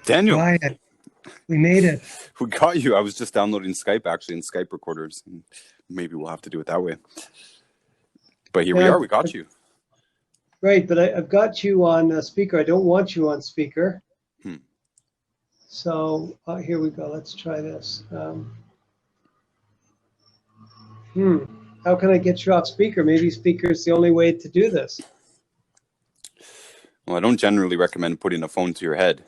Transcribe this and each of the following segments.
Daniel, Ryan, we made it. who got you? I was just downloading Skype, actually, in Skype recorders. Maybe we'll have to do it that way. But here we are. We got you. Great, but I've got you on speaker. I don't want you on speaker. So here we go. Let's try this. How can I get you off speaker? Maybe speaker is the only way to do this. Well, I don't generally recommend putting a phone to your head.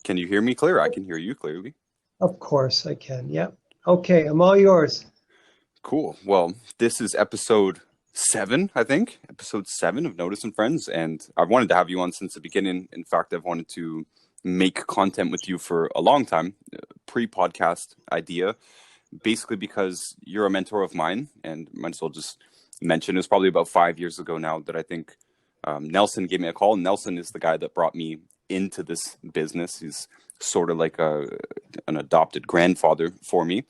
Can you hear me clear? I can hear you clearly. Of course I can. Yep. Okay, I'm all yours. Cool. Well, this is episode 7, I think. Episode 7 of Notus and Friends. And I've wanted to have you on since the beginning. In fact, I've wanted to make content with you for a long time. Pre-podcast idea. Basically because you're a mentor of mine. And might as well just mention, it was probably about 5 years ago now that I think Nelson gave me a call. Nelson is the guy that brought me into this business. He's sort of like an adopted grandfather for me.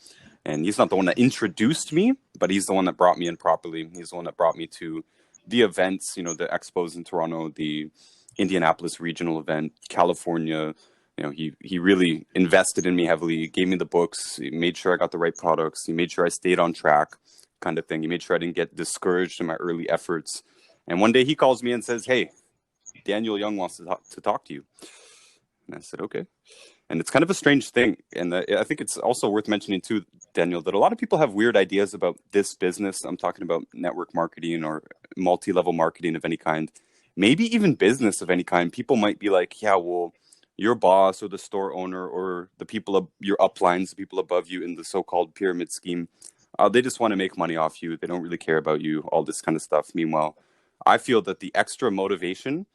And he's not the one that introduced me, but he's the one that brought me in properly. He's the one that brought me to the events, you know, the expos in Toronto, the Indianapolis regional event, California. You know, he really invested in me heavily. He gave me the books. He made sure I got the right products. He made sure I stayed on track, kind of thing. He made sure I didn't get discouraged in my early efforts. And one day he calls me and says, "Hey, Daniel Young wants to talk to you." And I said, "Okay." And it's kind of a strange thing. And I think it's also worth mentioning too, Daniel, that a lot of people have weird ideas about this business. I'm talking about network marketing or multi-level marketing of any kind, maybe even business of any kind. People might be like, yeah, well, your boss or the store owner or the people, your uplines, the people above you in the so-called pyramid scheme, they just want to make money off you. They don't really care about you, all this kind of stuff. Meanwhile, I feel that the extra motivation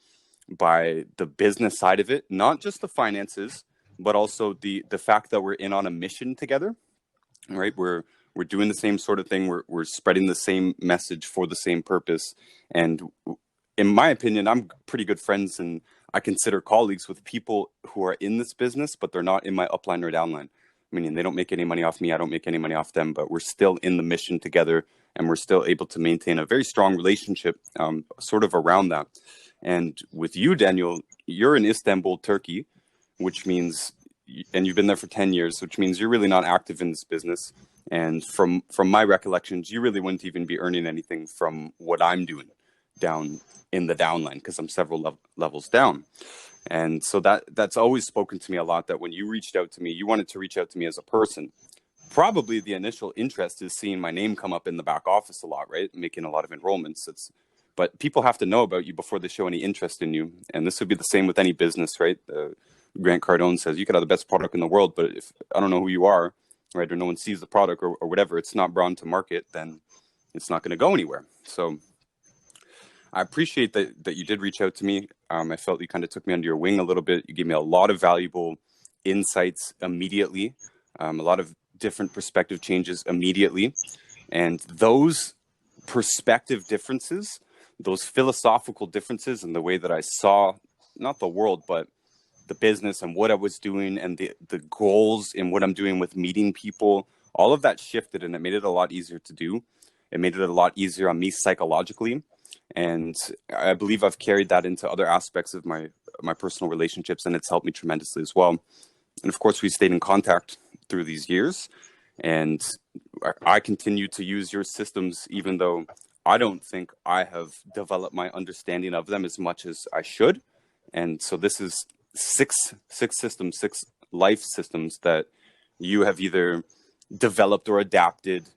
by the business side of it, not just the finances, but also the fact that we're in on a mission together, right? We're doing the same sort of thing. We're spreading the same message for the same purpose. And in my opinion, I'm pretty good friends and I consider colleagues with people who are in this business, but they're not in my upline or downline. Meaning they don't make any money off me. I don't make any money off them, but we're still in the mission together and we're still able to maintain a very strong relationship sort of around that. And with you, Daniel, you're in Istanbul, Turkey, which means, and you've been there for 10 years, which means you're really not active in this business. And from my recollections, you really wouldn't even be earning anything from what I'm doing down in the downline because I'm several levels down. And so that's always spoken to me a lot, that when you reached out to me, you wanted to reach out to me as a person. Probably the initial interest is seeing my name come up in the back office a lot, right? Making a lot of enrollments. But people have to know about you before they show any interest in you. And this would be the same with any business, right? Grant Cardone says, you could have the best product in the world, but if I don't know who you are, right, or no one sees the product or whatever, it's not brought to market, then it's not going to go anywhere. So I appreciate that you did reach out to me. I felt you kind of took me under your wing a little bit. You gave me a lot of valuable insights immediately, a lot of different perspective changes immediately. And those perspective differences, those philosophical differences in the way that I saw, not the world, but the business and what I was doing and the goals in what I'm doing with meeting people, all of that shifted and it made it a lot easier to do. It made it a lot easier on me psychologically. And I believe I've carried that into other aspects of my personal relationships, and it's helped me tremendously as well. And of course, we stayed in contact through these years, and I continue to use your systems, even though I don't think I have developed my understanding of them as much as I should. And so this is six systems, 6 life systems that you have either developed or adapted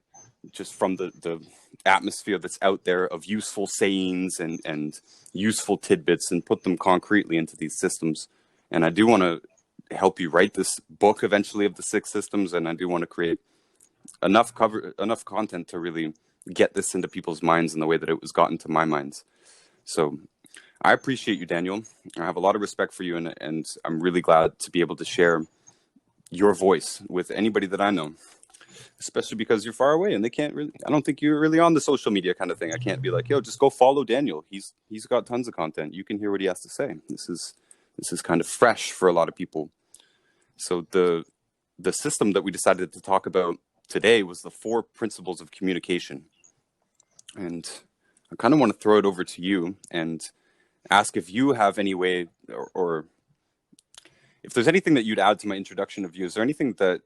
just from the atmosphere that's out there of useful sayings and useful tidbits, and put them concretely into these systems. And I do want to help you write this book eventually of the 6 systems, and I do want to create enough content to really get this into people's minds in the way that it was gotten to my minds. So I appreciate you, Daniel. I have a lot of respect for you, and I'm really glad to be able to share your voice with anybody that I know, especially because you're far away and they can't really, I don't think you're really on the social media kind of thing. I can't be like, yo, just go follow Daniel. He's got tons of content. You can hear what he has to say. This is kind of fresh for a lot of people. So the system that we decided to talk about today was the 4 principles of communication. And I kind of want to throw it over to you and ask if you have any way or if there's anything that you'd add to my introduction of you, is there anything that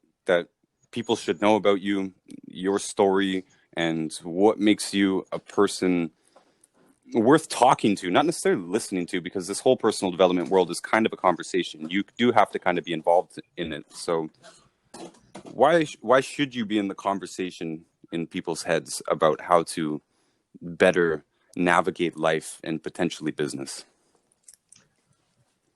people should know about you, your story, and what makes you a person worth talking to, not necessarily listening to, because this whole personal development world is kind of a conversation. You do have to kind of be involved in it. So why should you be in the conversation in people's heads about how to better navigate life and potentially business?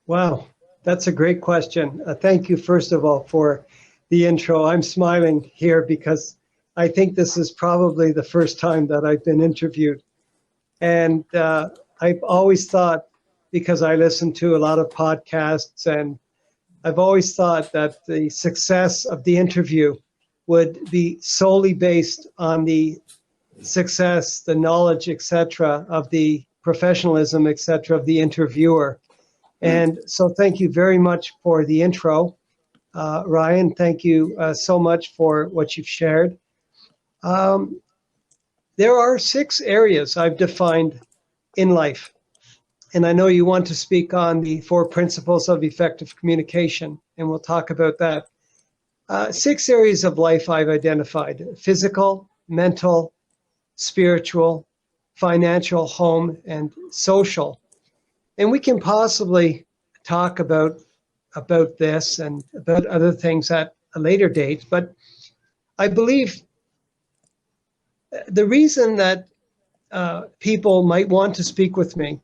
Wow, that's a great question. Thank you, first of all, for the intro. I'm smiling here because I think this is probably the first time that I've been interviewed. And I've always thought, because I listen to a lot of podcasts, and I've always thought that the success of the interview would be solely based on the success, the knowledge, etc., of the professionalism, etc., of the interviewer. And so thank you very much for the intro. Ryan, thank you so much for what you've shared. There are 6 areas I've defined in life. And I know you want to speak on the 4 principles of effective communication, and we'll talk about that. 6 areas of life I've identified: physical, mental, spiritual, financial, home, and social. And we can possibly talk about this and about other things at a later date. But I believe the reason that people might want to speak with me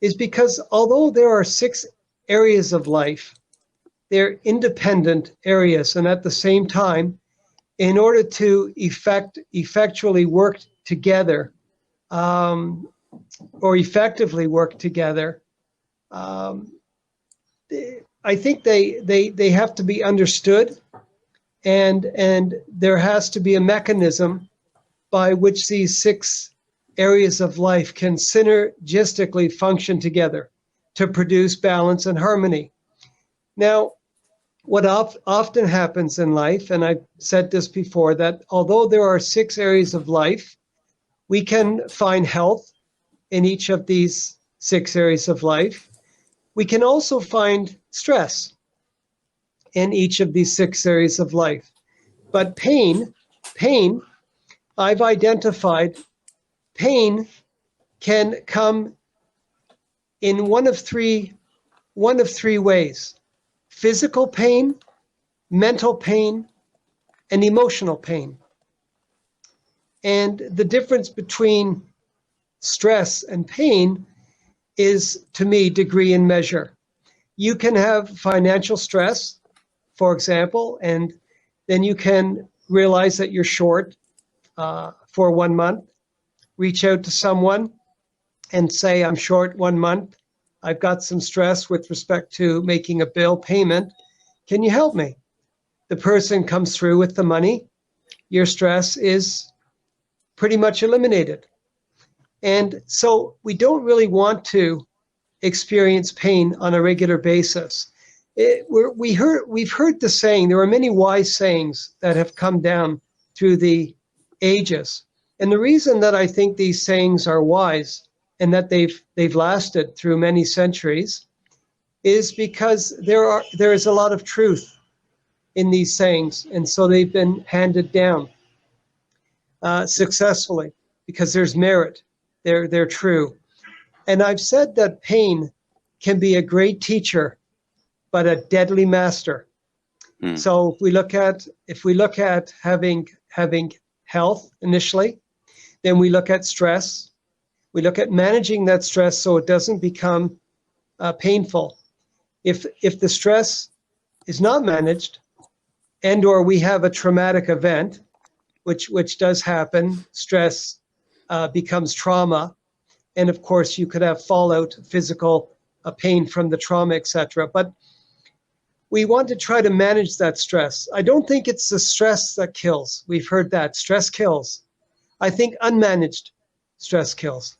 is because although there are 6 areas of life, they're independent areas. And at the same time, in order to effectually work together, or effectively work together, I think they have to be understood, and there has to be a mechanism by which these 6 areas of life can synergistically function together to produce balance and harmony. Now, what often happens in life, and I've said this before, that although there are 6 areas of life, we can find health in each of these 6 areas of life. We can also find stress in each of these 6 areas of life. But pain, I've identified, pain can come in one of three ways: physical pain, mental pain, and emotional pain. And the difference between stress and pain is, to me, degree and measure. You can have financial stress, for example, and then you can realize that you're short for 1 month. Reach out to someone and say, I'm short 1 month. I've got some stress with respect to making a bill payment. Can you help me? The person comes through with the money. Your stress is pretty much eliminated. And so we don't really want to experience pain on a regular basis. We've heard the saying, there are many wise sayings that have come down through the ages. And the reason that I think these sayings are wise and that they've lasted through many centuries is because there is a lot of truth in these sayings. And so they've been handed down successfully because there's merit. They're true. And I've said that pain can be a great teacher, but a deadly master. So if we look at having health initially, then we look at stress. We look at managing that stress so it doesn't become painful. If the stress is not managed, and or we have a traumatic event, which does happen, stress becomes trauma, and of course you could have fallout, physical pain from the trauma, etc. But we want to try to manage that stress. I don't think it's the stress that kills. We've heard that stress kills. I think unmanaged stress kills.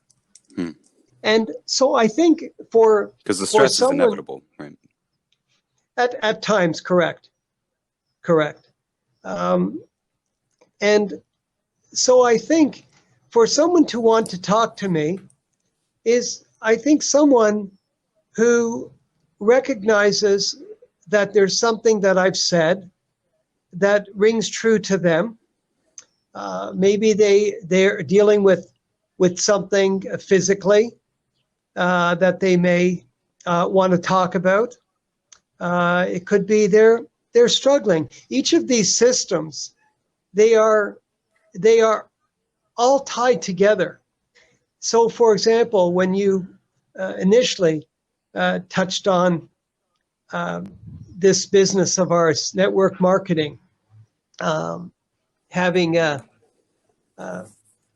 And so I think because the stress is inevitable, right? At times, correct. And so I think for someone to want to talk to me is, I think, someone who recognizes that there's something that I've said that rings true to them. Maybe they're dealing with something physically that they may want to talk about. It could be they're struggling. Each of these systems, they are all tied together. So, for example, when you initially touched on this business of ours, network marketing, having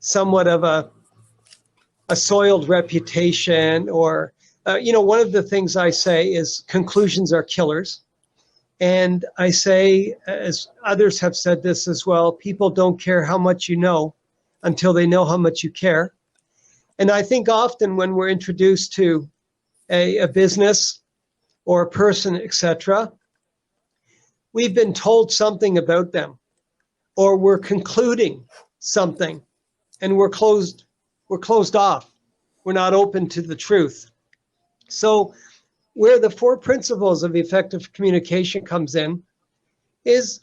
somewhat of a soiled reputation, or one of the things I say is conclusions are killers. And I say, as others have said this as well, people don't care how much you know until they know how much you care. And I think often when we're introduced to a business or a person, etc., we've been told something about them, or we're concluding something, and we're closed off. We're not open to the truth. So where the 4 principles of effective communication comes in is,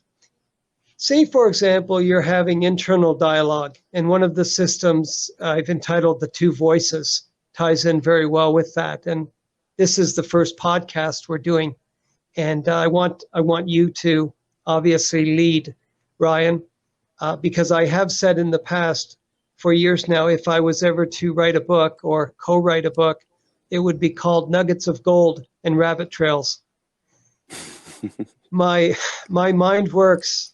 say, for example, you're having internal dialogue, and one of the systems I've entitled The 2 Voices ties in very well with that. And this is the first podcast we're doing. And I want you to obviously lead, Ryan, because I have said in the past for years now, if I was ever to write a book or co-write a book, it would be called Nuggets of Gold and Rabbit Trails. My mind works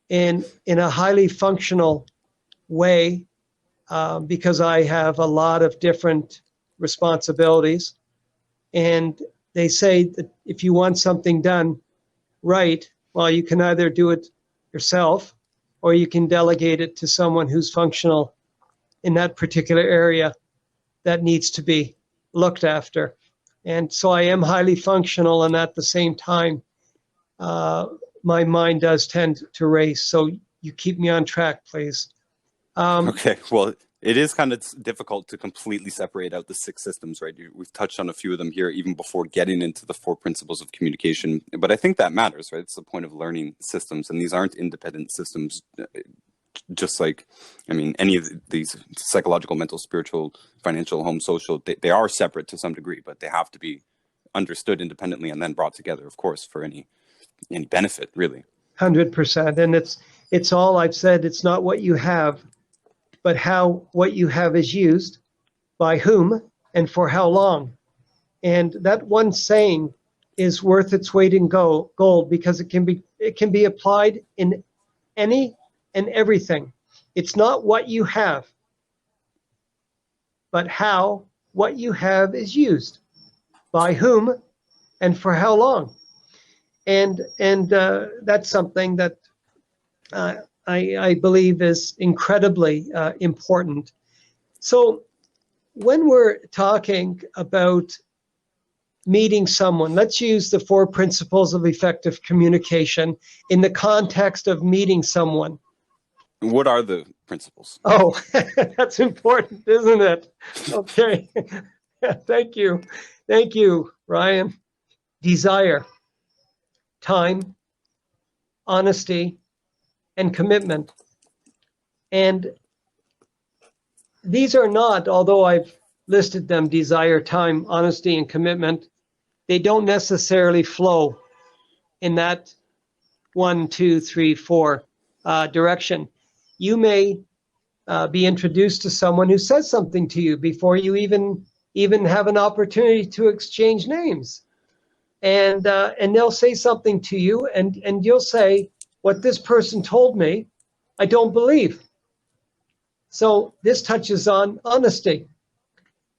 in a highly functional way because I have a lot of different responsibilities. And they say that if you want something done right, well, you can either do it yourself or you can delegate it to someone who's functional in that particular area that needs to be looked after. And so I am highly functional, and at the same time, my mind does tend to race. So you keep me on track, please. Okay, well, it is kind of difficult to completely separate out the 6 systems, right? We've touched on a few of them here, even before getting into the 4 principles of communication. But I think that matters, right? It's the point of learning systems, and these aren't independent systems. Just like, I mean, any of these psychological, mental, spiritual, financial, home, social, they are separate to some degree, but they have to be understood independently and then brought together, of course, for any benefit, really. 100%. And it's all I've said. It's not what you have, but how what you have is used, by whom, and for how long. And that one saying is worth its weight in gold because it can be applied in any and everything. It's not what you have, but how what you have is used, by whom, and for how long. And that's something that I believe is incredibly important. So when we're talking about meeting someone, let's use the 4 principles of effective communication in the context of meeting someone. What are the principles? Oh, that's important, isn't it? Okay. Thank you. Thank you, Ryan. Desire, time, honesty, and commitment. And these are not, although I've listed them, desire, time, honesty, and commitment, they don't necessarily flow in that 1, 2, 3, 4 direction. You may be introduced to someone who says something to you before you even have an opportunity to exchange names. And they'll say something to you, and you'll say, what this person told me, I don't believe. So this touches on honesty.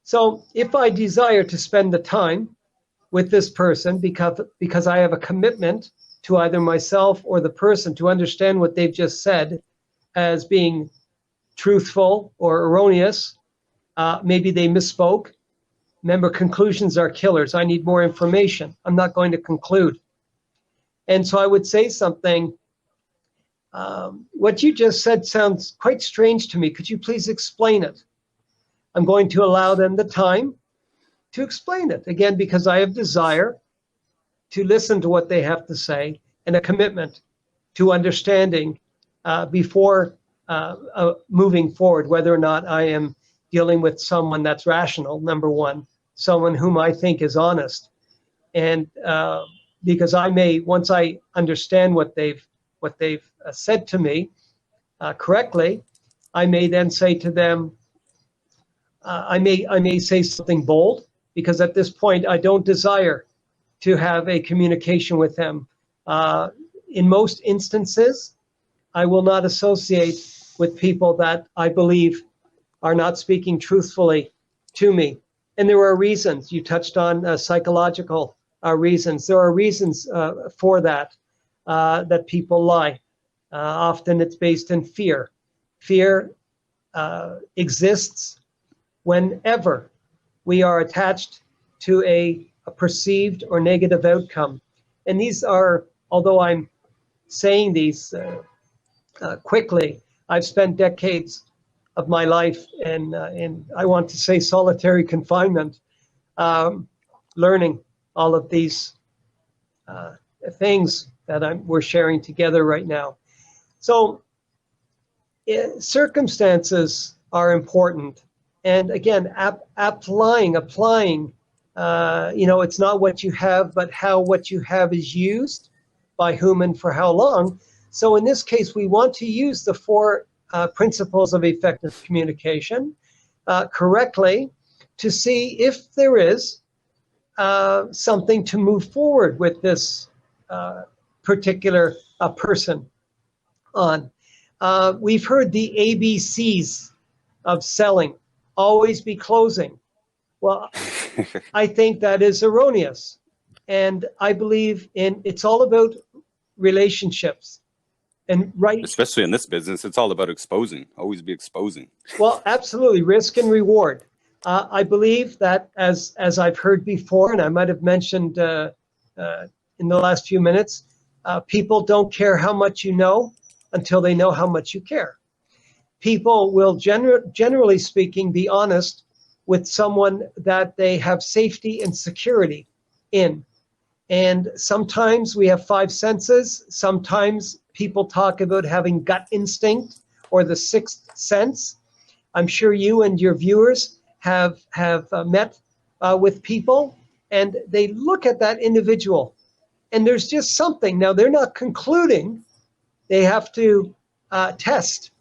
So if I desire to spend the time with this person because I have a commitment to either myself or the person to understand what they've just said as being truthful or erroneous, maybe they misspoke. Remember, conclusions are killers. I need more information. I'm not going to conclude. And so I would say something, what you just said sounds quite strange to me. Could you please explain it? I'm going to allow them the time to explain it. Again, because I have desire to listen to what they have to say, and a commitment to understanding before moving forward, whether or not I am dealing with someone that's rational, number one, someone whom I think is honest. And because I may, once I understand what they've said to me correctly, I may then say to them, I may say something bold, because at this point I don't desire to have a communication with them. In most instances, I will not associate with people that I believe are not speaking truthfully to me. And there are reasons. You touched on psychological reasons. There are reasons for that, that people lie. Often it's based in fear. Fear exists whenever we are attached to a perceived or negative outcome. And these are, although I'm saying these quickly, I've spent decades of my life in I want to say solitary confinement, learning all of these things that we're sharing together right now. So circumstances are important. And again, applying, it's not what you have, but how what you have is used, by whom and for how long. So in this case, we want to use the four principles of effective communication correctly to see if there is something to move forward with this particular person on. We've heard the ABCs of selling, always be closing. Well, I think that is erroneous. And I believe it's all about relationships. And especially in this business, it's all about exposing, always be exposing. Well, absolutely, risk and reward. I believe that as I've heard before, and I might have mentioned in the last few minutes, people don't care how much you know until they know how much you care. People will generally speaking be honest with someone that they have safety and security in. And sometimes we have five senses. Sometimes people talk about having gut instinct or the sixth sense. I'm sure you and your viewers have met with people, and they look at that individual, and there's just something. Now, they're not concluding. They have to test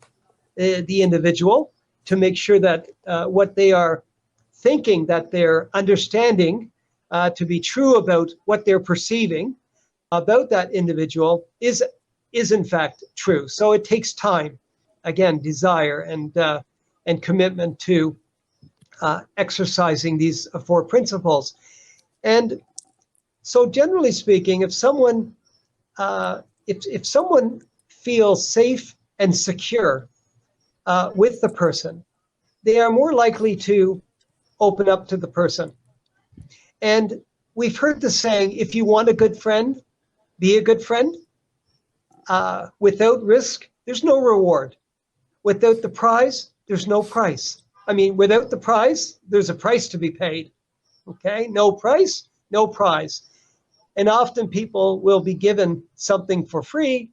the individual to make sure that what they are thinking, that they're understanding to be true about what they're perceiving about that individual is in fact true. So it takes time, again, desire and commitment to exercising these four principles. And so, generally speaking, if someone feels safe and secure with the person, they are more likely to open up to the person. And we've heard the saying, if you want a good friend, be a good friend. Without risk, there's no reward. Without the prize, there's no price. I mean, without the prize, there's a price to be paid. Okay? No price, no prize. And often people will be given something for free,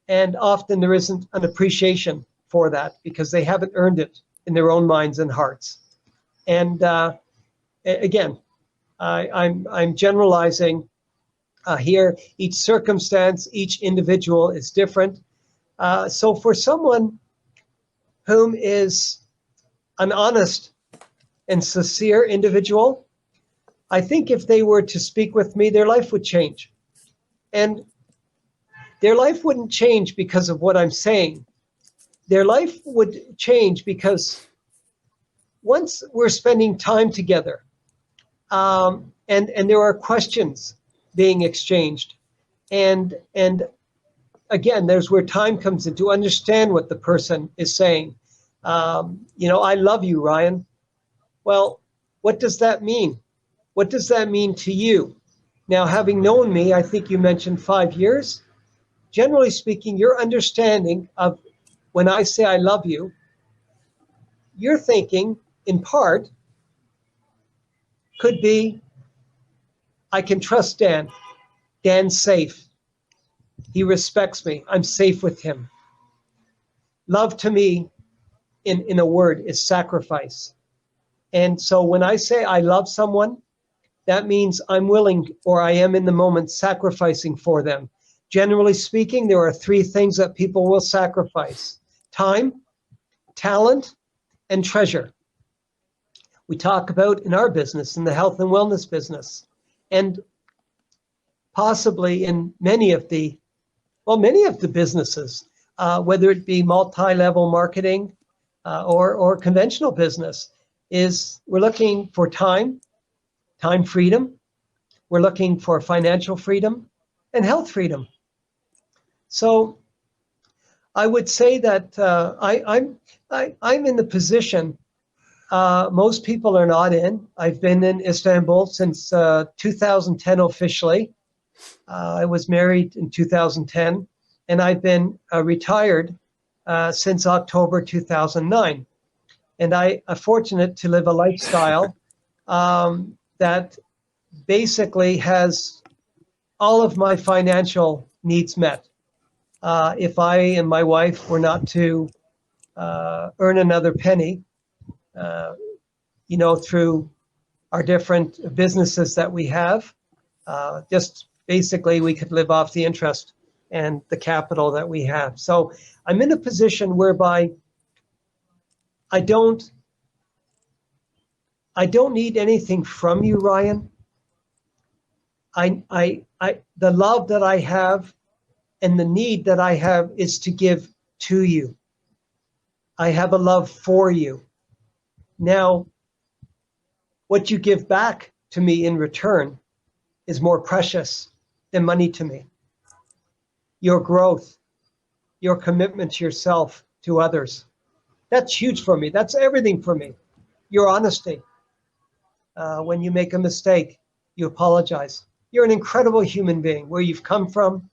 and often there isn't an appreciation for that because they haven't earned it in their own minds and hearts. And again, I'm generalizing here. Each circumstance, each individual is different. So for someone whom is an honest and sincere individual, I think if they were to speak with me, their life would change. And their life wouldn't change because of what I'm saying. Their life would change because once we're spending time together, and there are questions being exchanged, and again, there's where time comes in to understand what the person is saying. I love you, Ryan. Well, what does that mean? What does that mean to you? Now, having known me, I think you mentioned 5 years. Generally speaking, your understanding of when I say I love you, you're thinking, in part, could be, I can trust Dan. Dan's safe. He respects me. I'm safe with him. Love to me, in a word, is sacrifice. And so when I say I love someone, that means I'm willing, or I am in the moment, sacrificing for them. Generally speaking, there are three things that people will sacrifice: time, talent, and treasure. We talk about in our business, in the health and wellness business, and possibly in many of the businesses, whether it be multi-level marketing or conventional business, is we're looking for time freedom, we're looking for financial freedom, and health freedom. So I would say that I'm in the position most people are not in. I've been in Istanbul since 2010 officially. I was married in 2010, and I've been retired since October 2009. And I am fortunate to live a lifestyle that basically has all of my financial needs met. If I and my wife were not to earn another penny, through our different businesses that we have, just basically we could live off the interest and the capital that we have. So I'm in a position whereby I don't need anything from you, Ryan. The love that I have and the need that I have is to give to you. I have a love for you. Now, what you give back to me in return is more precious than money to me. Your growth, your commitment to yourself, to others, that's huge for me. That's everything for me. Your honesty. When you make a mistake, you apologize. You're an incredible human being. Where you've come from,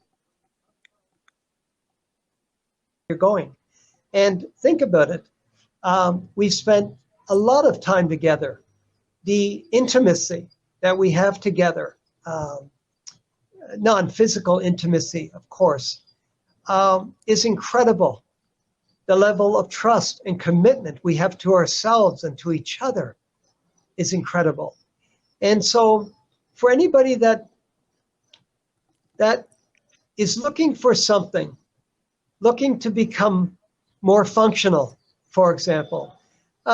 you're going. And think about it. We've spent a lot of time together. The intimacy that we have together, non-physical intimacy, of course, is incredible. The level of trust and commitment we have to ourselves and to each other is incredible. And so for anybody that is looking for something, looking to become more functional, for example,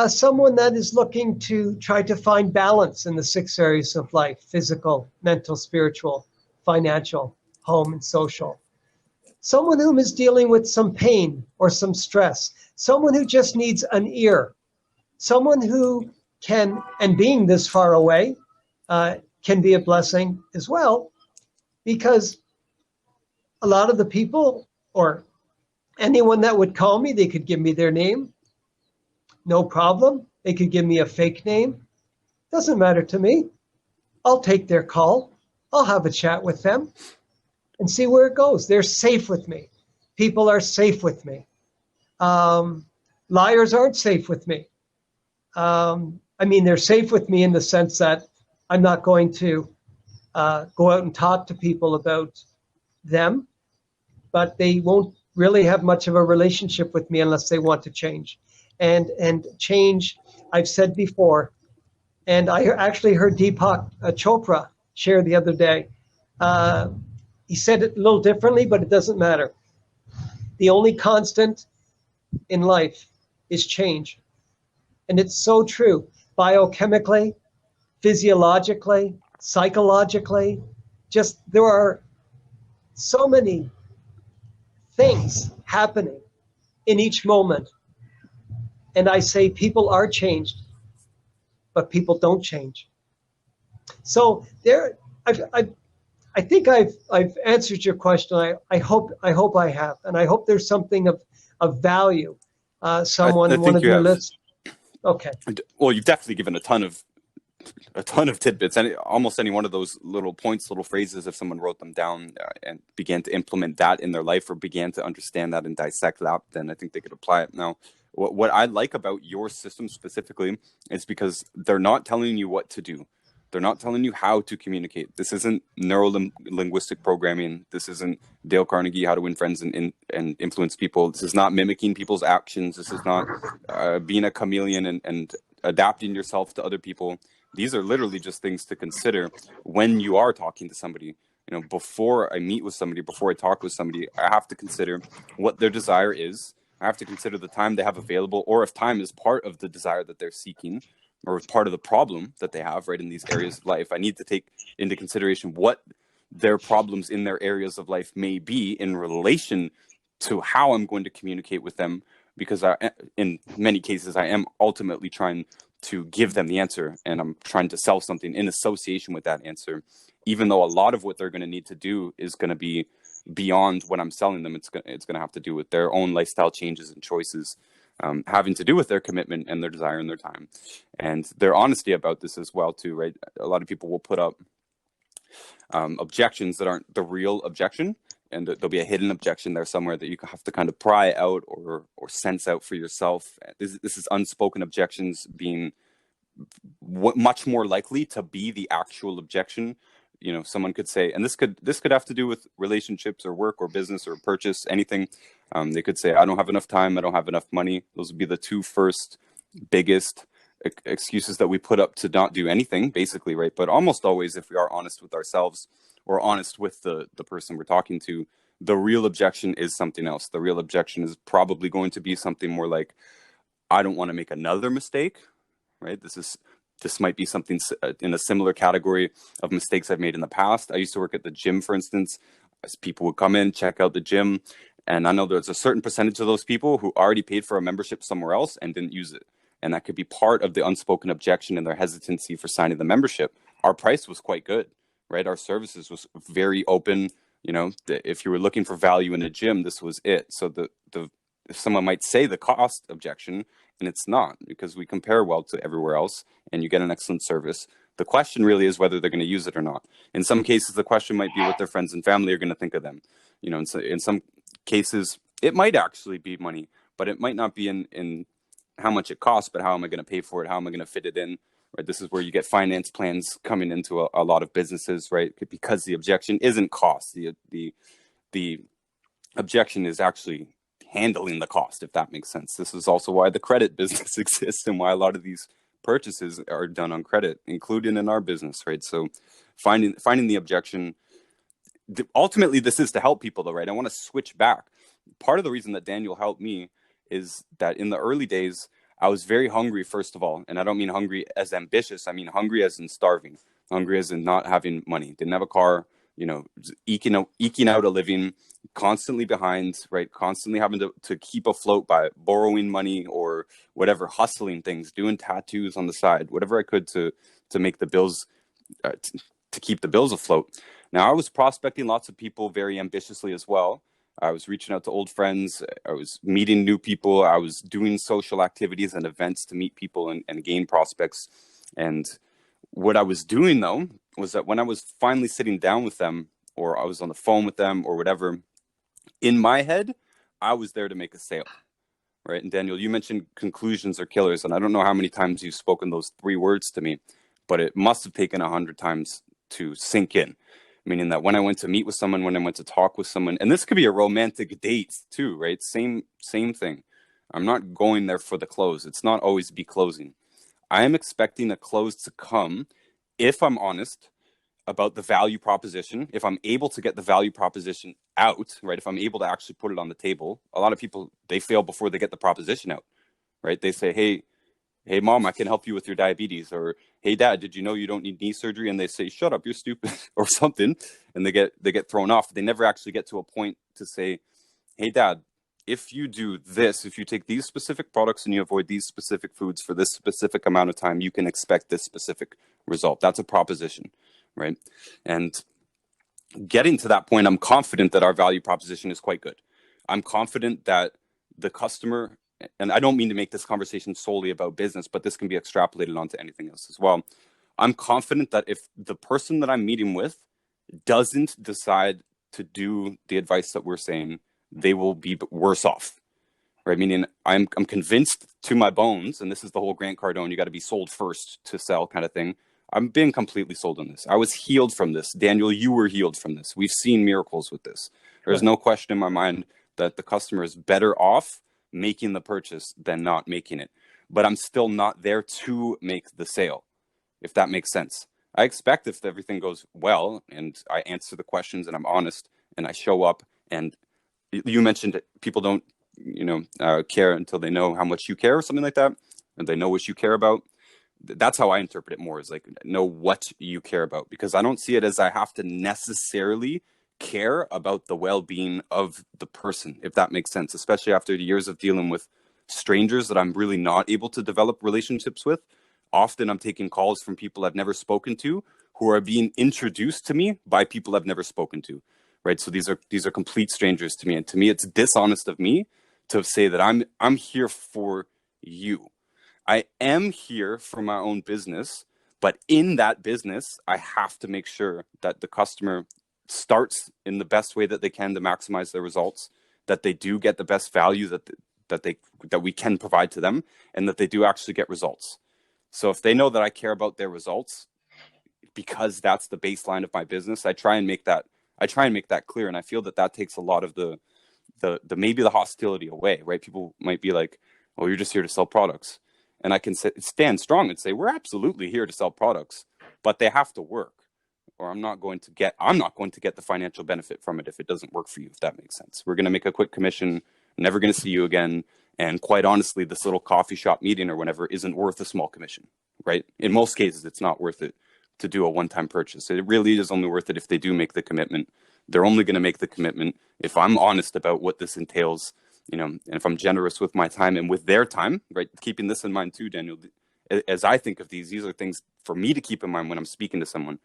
someone that is looking to try to find balance in the 6 areas of life: physical, mental, spiritual, financial, home, and social. Someone who is dealing with some pain or some stress. Someone who just needs an ear. Someone who can, and being this far away, can be a blessing as well, because a lot of the people, or anyone that would call me, they could give me their name. No problem. They could give me a fake name. Doesn't matter to me. I'll take their call. I'll have a chat with them and see where it goes. They're safe with me. People are safe with me. Liars aren't safe with me. They're safe with me in the sense that I'm not going to go out and talk to people about them, but they won't really have much of a relationship with me unless they want to change. And change, I've said before, and I actually heard Deepak Chopra share the other day. He said it a little differently, but it doesn't matter. The only constant in life is change. And it's so true. Biochemically, physiologically, psychologically, just there are so many things happening in each moment. And I say people are changed, but people don't change. So I think I've answered your question. I hope I have, and I hope there's something of value. Someone, I one think of you your have. lists. Okay. Well, you've definitely given a ton of tidbits, and almost any one of those little points, little phrases, if someone wrote them down and began to implement that in their life, or began to understand that and dissect that, then I think they could apply it. Now, what I like about your system specifically is because they're not telling you what to do. They're not telling you how to communicate. This isn't neuro-linguistic programming. This isn't Dale Carnegie, How to Win Friends and Influence People. This is not mimicking people's actions. This is not being a chameleon and adapting yourself to other people. These are literally just things to consider when you are talking to somebody. You know, before I meet with somebody, before I talk with somebody, I have to consider what their desire is. I have to consider the time they have available, or if time is part of the desire that they're seeking, or part of the problem that they have, right, in these areas of life. I need to take into consideration what their problems in their areas of life may be in relation to how I'm going to communicate with them, because in many cases, I am ultimately trying to give them the answer, and I'm trying to sell something in association with that answer, even though a lot of what they're going to need to do is going to be beyond what I'm selling them. It's going to have to do with their own lifestyle changes and choices, having to do with their commitment and their desire and their time and their honesty about this as well too, right? A lot of people will put up objections that aren't the real objection, and there'll be a hidden objection there somewhere that you have to kind of pry out or sense out for yourself. This is unspoken objections being much more likely to be the actual objection. You know, someone could say, and this could have to do with relationships or work or business or purchase, anything. They could say, I don't have enough time, I don't have enough money. Those would be the two first biggest excuses that we put up to not do anything, basically, right? But almost always, if we are honest with ourselves or honest with the person we're talking to, the real objection is something else. The real objection is probably going to be something more like, I don't want to make another mistake, right? This might be something in a similar category of mistakes I've made in the past. I used to work at the gym, for instance. As people would come in, check out the gym, and I know there's a certain percentage of those people who already paid for a membership somewhere else and didn't use it. And that could be part of the unspoken objection and their hesitancy for signing the membership. Our price was quite good, right? Our services was very open. You know, if you were looking for value in a gym, this was it. So if someone might say the cost objection, and it's not, because we compare well to everywhere else and you get an excellent service. The question really is whether they're going to use it or not. In some cases, the question might be what their friends and family are going to think of them. You know, in some cases, it might actually be money, but it might not be in how much it costs, but how am I going to pay for it? How am I going to fit it in? Right? This is where you get finance plans coming into a lot of businesses, right? Because the objection isn't cost. The objection is actually handling the cost, if that makes sense. This is also why the credit business exists and why a lot of these purchases are done on credit, including in our business, right? So finding the objection, ultimately this is to help people though, right? I want to switch back. Part of the reason that Daniel helped me is that in the early days, I was very hungry, first of all, and I don't mean hungry as ambitious. I mean hungry as in starving, hungry as in not having money, didn't have a car, you know, eking out a living, constantly behind, right? Constantly having to keep afloat by borrowing money or whatever, hustling things, doing tattoos on the side, whatever I could to make the bills, to keep the bills afloat. Now, I was prospecting lots of people very ambitiously as well. I was reaching out to old friends. I was meeting new people. I was doing social activities and events to meet people and gain prospects. And what I was doing, though, was that when I was finally sitting down with them, or I was on the phone with them or whatever, in my head, I was there to make a sale, right? And Daniel, you mentioned conclusions are killers. And I don't know how many times you've spoken those 3 words to me, but it must have taken 100 times to sink in. Meaning that when I went to meet with someone, when I went to talk with someone, and this could be a romantic date too, right? Same thing. I'm not going there for the close. It's not always be closing. I am expecting a close to come if I'm honest about the value proposition, if I'm able to get the value proposition out, right? If I'm able to actually put it on the table. A lot of people, they fail before they get the proposition out, right? They say, hey, mom, I can help you with your diabetes. Or, hey, dad, did you know you don't need knee surgery? And they say, shut up, you're stupid, or something. And they get thrown off. They never actually get to a point to say, hey, dad, if you do this, if you take these specific products and you avoid these specific foods for this specific amount of time, you can expect this specific result. That's a proposition, right? And getting to that point, I'm confident that our value proposition is quite good. I'm confident that the customer, and I don't mean to make this conversation solely about business, but this can be extrapolated onto anything else as well. I'm confident that if the person that I'm meeting with doesn't decide to do the advice that we're saying, they will be worse off, right? Meaning I'm convinced to my bones, and this is the whole Grant Cardone, you got to be sold first to sell kind of thing. I'm being completely sold on this. I was healed from this. Daniel, you were healed from this. We've seen miracles with this. There's no question in my mind that the customer is better off making the purchase than not making it. But I'm still not there to make the sale, if that makes sense. I expect if everything goes well and I answer the questions and I'm honest and I show up, and you mentioned people don't, care until they know how much you care or something like that, and they know what you care about. That's how I interpret it more, is like, know what you care about, because I don't see it as I have to necessarily care about the well-being of the person, if that makes sense, especially after years of dealing with strangers that I'm really not able to develop relationships with. Often I'm taking calls from people I've never spoken to who are being introduced to me by people I've never spoken to, right? So these are complete strangers to me, and to me it's dishonest of me to say that I'm here for you. I am here for my own business, but in that business, I have to make sure that the customer starts in the best way that they can to maximize their results, that they do get the best value that we can provide to them, and that they do actually get results. So if they know that I care about their results, because that's the baseline of my business, I try and make that clear, and I feel that takes a lot of the maybe the hostility away, right? People might be like, "Oh, you're just here to sell products," and I can stand strong and say, "We're absolutely here to sell products, but they have to work, or I'm not going to get the financial benefit from it if it doesn't work for you." If that makes sense, we're going to make a quick commission, never going to see you again, and quite honestly, this little coffee shop meeting or whatever isn't worth a small commission, right? In most cases, it's not worth it to do a one-time purchase. It really is only worth it if they do make the commitment. They're only going to make the commitment if I'm honest about what this entails, and if I'm generous with my time and with their time, right? Keeping this in mind too, Daniel, as I think of these are things for me to keep in mind when I'm speaking to someone.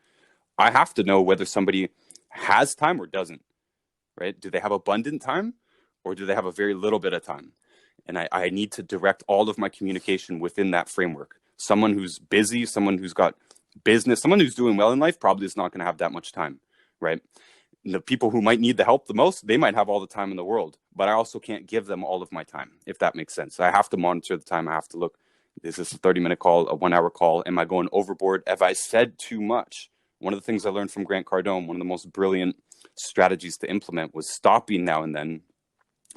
I have to know whether somebody has time or doesn't, right? Do they have abundant time, or do they have a very little bit of time? And I need to direct all of my communication within that framework. Someone who's busy, someone who's got business, someone who's doing well in life probably is not going to have that much time, right? The people who might need the help the most, they might have all the time in the world, but I also can't give them all of my time, if that makes sense. I have to monitor the time. I have to look, is this a 30-minute call, a 1-hour call? Am I going overboard? Have I said too much? One of the things I learned from Grant Cardone, one of the most brilliant strategies to implement, was stopping now and then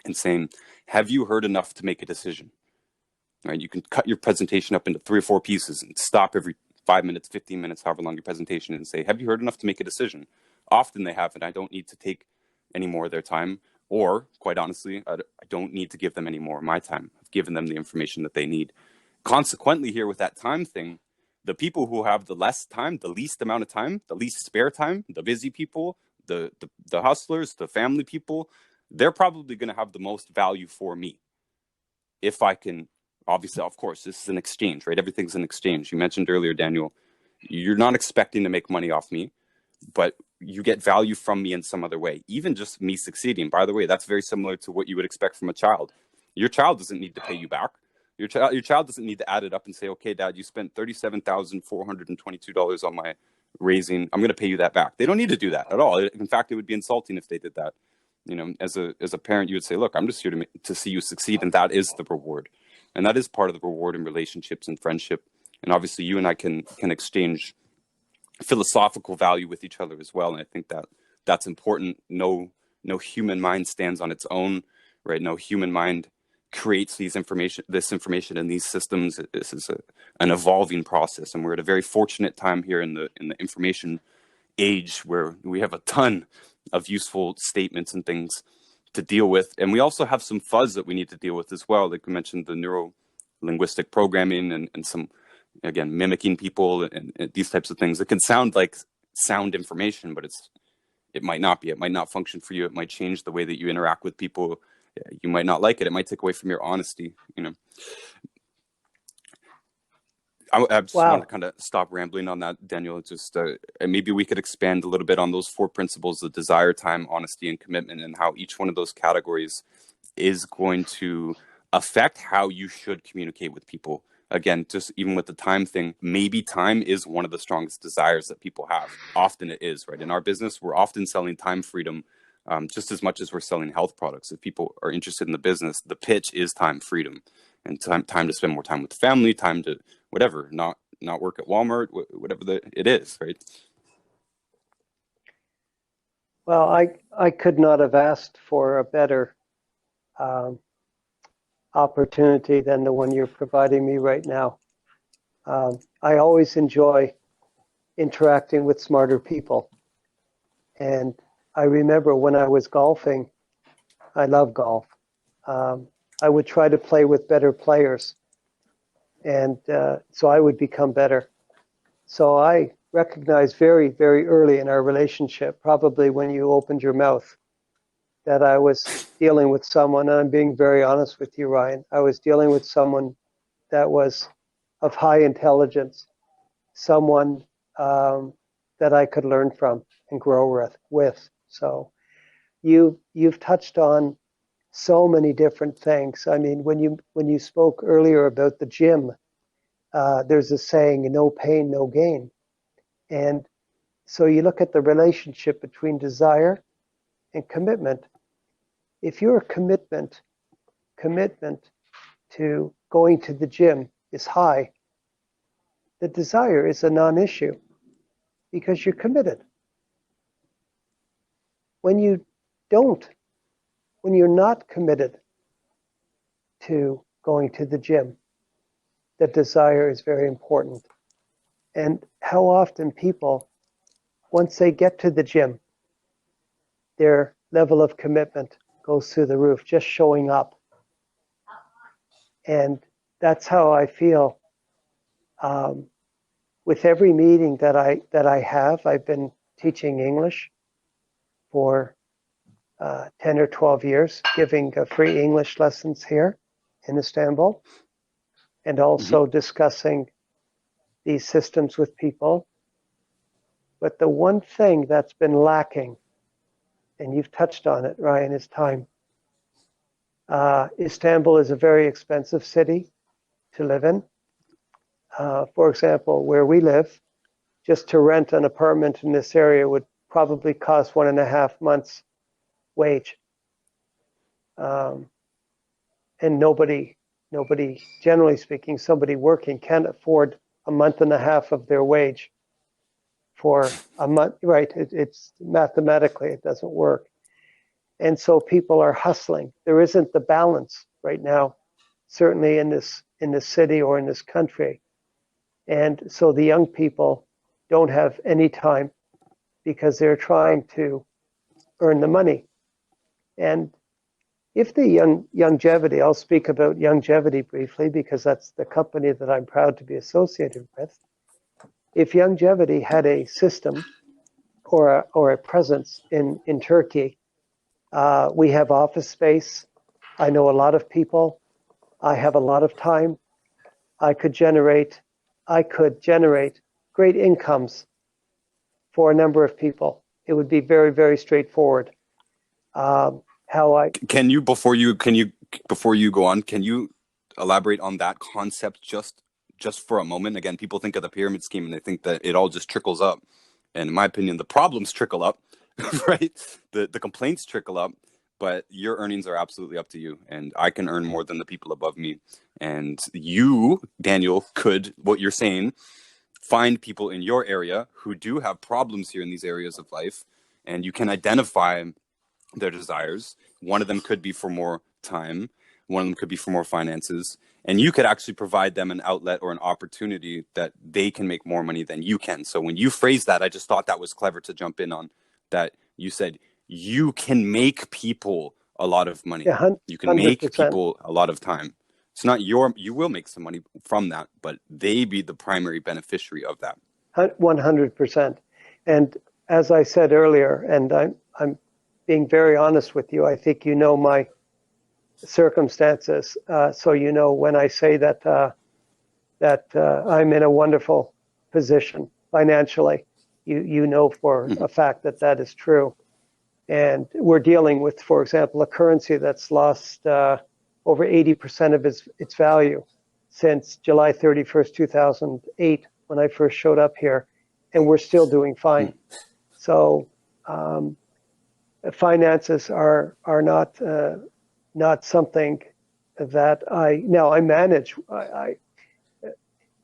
and saying, have you heard enough to make a decision? Right? You can cut your presentation up into 3 or 4 pieces and stop every 5 minutes, 15 minutes, however long your presentation is, and say, have you heard enough to make a decision? Often they haven't. I don't need to take any more of their time, or quite honestly, I don't need to give them any more of my time. I've given them the information that they need. Consequently, here with that time thing, the people who have the less time, the least amount of time, the least spare time, the busy people, the hustlers, the family people, they're probably going to have the most value for me. If I can, obviously, of course, this is an exchange, right? Everything's an exchange. You mentioned earlier, Daniel, you're not expecting to make money off me, but you get value from me in some other way, even just me succeeding. By the way, that's very similar to what you would expect from a child. Your child doesn't need to pay you back. Your child doesn't need to add it up and say, okay, Dad, you spent $37,422 on my raising. I'm going to pay you that back. They don't need to do that at all. In fact, it would be insulting if they did that. As a parent, you would say, look, I'm just here to see you succeed. And that is the reward. And that is part of the reward in relationships and friendship. And obviously you and I can exchange philosophical value with each other as well. And I think that's important. No human mind stands on its own, right? No human mind creates this information in these systems. This is an evolving process. And we're at a very fortunate time here in the information age where we have a ton of useful statements and things to deal with. And we also have some fuzz that we need to deal with as well. Like we mentioned, the neuro-linguistic programming and some, again, mimicking people and these types of things. It can sound like sound information, but it might not be. It might not function for you. It might change the way that you interact with people. You might not like it. It might take away from your honesty, I just want to kind of stop rambling on that, Daniel. Just maybe we could expand a little bit on those 4 principles: the desire, time, honesty, and commitment, and how each one of those categories is going to affect how you should communicate with people. Again, just even with the time thing, maybe time is one of the strongest desires that people have. Often it is, right? In our business, we're often selling time freedom just as much as we're selling health products. If people are interested in the business, the pitch is time freedom and time to spend more time with family, time to whatever, not not work at Walmart, whatever it is, right? Well, I could not have asked for a better um, opportunity than the one you're providing me right now. I always enjoy interacting with smarter people. And I remember when I was golfing, I love golf. I would try to play with better players. And so I would become better. So I recognized very, very early in our relationship, probably when you opened your mouth, that I was dealing with someone, and I'm being very honest with you, Ryan, I was dealing with someone that was of high intelligence, someone that I could learn from and grow with. So you've touched on so many different things. I mean, when you spoke earlier about the gym, there's a saying, no pain, no gain. And so you look at the relationship between desire and commitment. If your commitment to going to the gym is high, the desire is a non-issue because you're committed. When you're not committed to going to the gym, the desire is very important. And how often people, once they get to the gym, their level of commitment goes through the roof, just showing up. And that's how I feel with every meeting that I have. I've been teaching English for 10 or 12 years, giving free English lessons here in Istanbul, and also discussing these systems with people. But the one thing that's been lacking, and you've touched on it, Ryan, is time. Istanbul is a very expensive city to live in. For example, where we live, just to rent an apartment in this area would probably cost 1.5 months' wage. And nobody, generally speaking, somebody working can't afford 1.5 months of their wage for a month, right? It's mathematically, it doesn't work. And so people are hustling. There isn't the balance right now, certainly in this city or in this country. And so the young people don't have any time because they're trying to earn the money. And if the longevity, I'll speak about longevity briefly because that's the company that I'm proud to be associated with. If longevity had a system or a presence in Turkey, we have office space. I know a lot of people. I have a lot of time. I could generate great incomes for a number of people. It would be very, very straightforward. Can you before you go on, can you elaborate on that concept just for a moment? Again, people think of the pyramid scheme and they think that it all just trickles up. And in my opinion, the problems trickle up, right? The complaints trickle up, but your earnings are absolutely up to you. And I can earn more than the people above me. And you, Daniel, could, what you're saying, find people in your area who do have problems here in these areas of life, and you can identify their desires. One of them could be for more time. One of them could be for more finances. And you could actually provide them an outlet or an opportunity that they can make more money than you can. So when you phrase that, I just thought that was clever to jump in on, that you said you can make people a lot of money. Yeah, you can make people a lot of time. It's not you will make some money from that, but they be the primary beneficiary of that. 100%. And as I said earlier, and I'm being very honest with you, I think you know my circumstances. So you know when I say that I'm in a wonderful position financially, you know for a fact that is true. And we're dealing with, for example, a currency that's lost over 80% of its value since July 31st, 2008, when I first showed up here, and we're still doing fine. So finances are not something that I manage.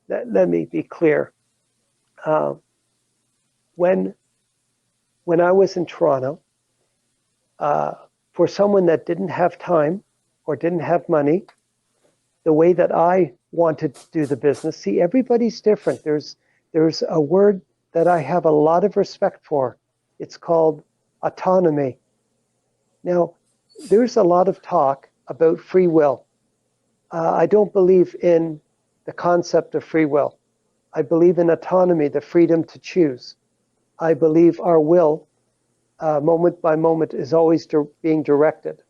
let me be clear. When I was in Toronto, for someone that didn't have time or didn't have money, the way that I wanted to do the business, see, everybody's different. There's a word that I have a lot of respect for. It's called autonomy. Now, there's a lot of talk about free will. I don't believe in the concept of free will. I believe in autonomy, the freedom to choose. I believe our will, moment by moment, is always being directed.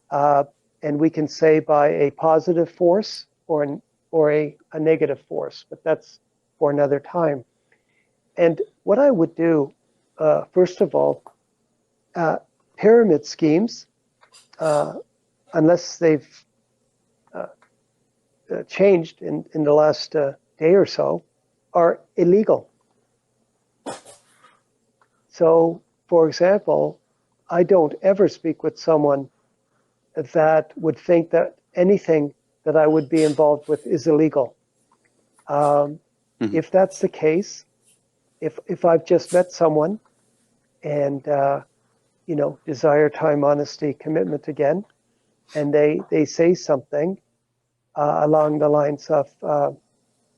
And we can say by a positive force or a negative force, but that's for another time. And what I would do, first of all, pyramid schemes, unless they've changed in the last day or so, are illegal. So, for example, I don't ever speak with someone that would think that anything that I would be involved with is illegal. If that's the case, if I've just met someone and desire, time, honesty, commitment again, and they say something along the lines of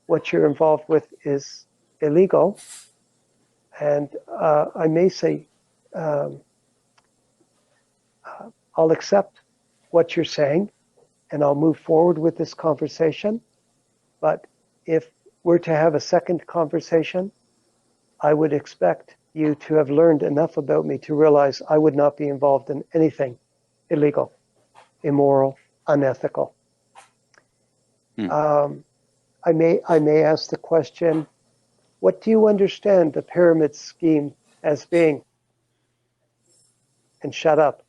what you're involved with is illegal, and I may say, I'll accept what you're saying, and I'll move forward with this conversation. But if we're to have a second conversation, I would expect you to have learned enough about me to realize I would not be involved in anything illegal, immoral, unethical. I may ask the question, what do you understand the pyramid scheme as being? And shut up.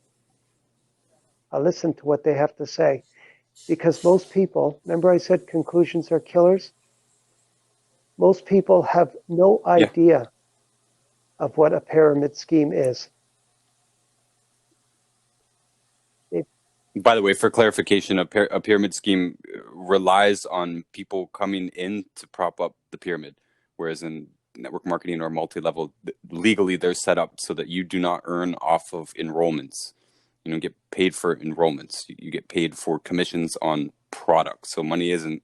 I'll listen to what they have to say. Because most people, remember I said conclusions are killers? Most people have no idea of what a pyramid scheme is. By the way, for clarification, a pyramid scheme relies on people coming in to prop up the pyramid, whereas in network marketing or multi-level, legally they're set up so that you do not earn off of enrollments. You don't get paid for enrollments. You get paid for commissions on products. So money isn't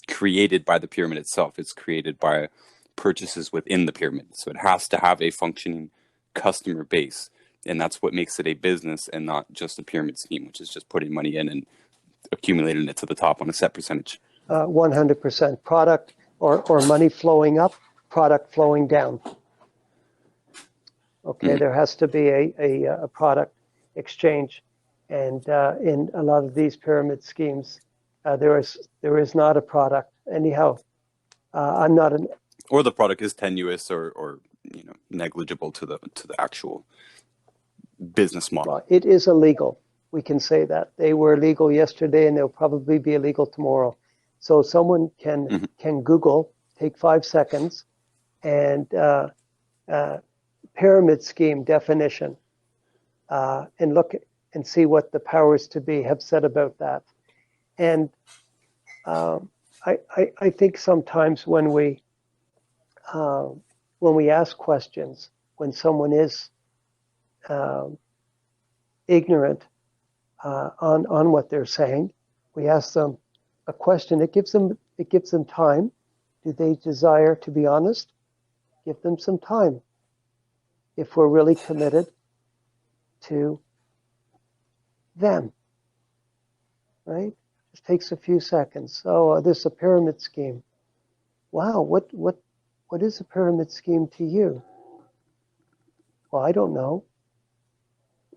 created by the pyramid itself. It's created by purchases within the pyramid. So it has to have a functioning customer base. And that's what makes it a business and not just a pyramid scheme, which is just putting money in and accumulating it to the top on a set percentage. 100% product or money flowing up, product flowing down. Okay, there has to be a product exchange. And in a lot of these pyramid schemes, there is not a product. Anyhow, I'm not an... Or the product is tenuous or negligible to the actual business model. Well, it is illegal. We can say that. They were illegal yesterday and they'll probably be illegal tomorrow. So someone can Google, take 5 seconds, and pyramid scheme definition, and look and see what the powers to be have said about that. And I think sometimes when we ask questions, when someone is ignorant on what they're saying, we ask them a question. It gives them time. Do they desire to be honest? Give them some time. If we're really committed to them, right? Just takes a few seconds. So this is a pyramid scheme. Wow, what is a pyramid scheme to you? Well, I don't know.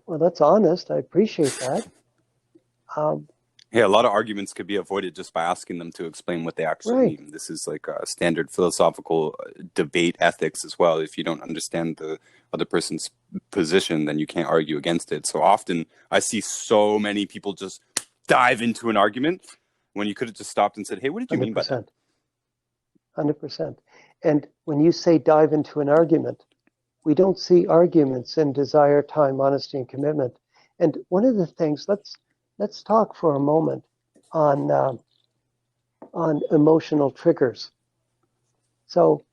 Well, that's honest. I appreciate that. Yeah, a lot of arguments could be avoided just by asking them to explain what they actually mean. This is like a standard philosophical debate ethics as well. If you don't understand the other person's position, then you can't argue against it. So often I see so many people just dive into an argument when you could have just stopped and said, hey, what did you mean by that? 100%. And when you say dive into an argument, we don't see arguments in desire, time, honesty, and commitment. And one of the things, let's talk for a moment on emotional triggers. So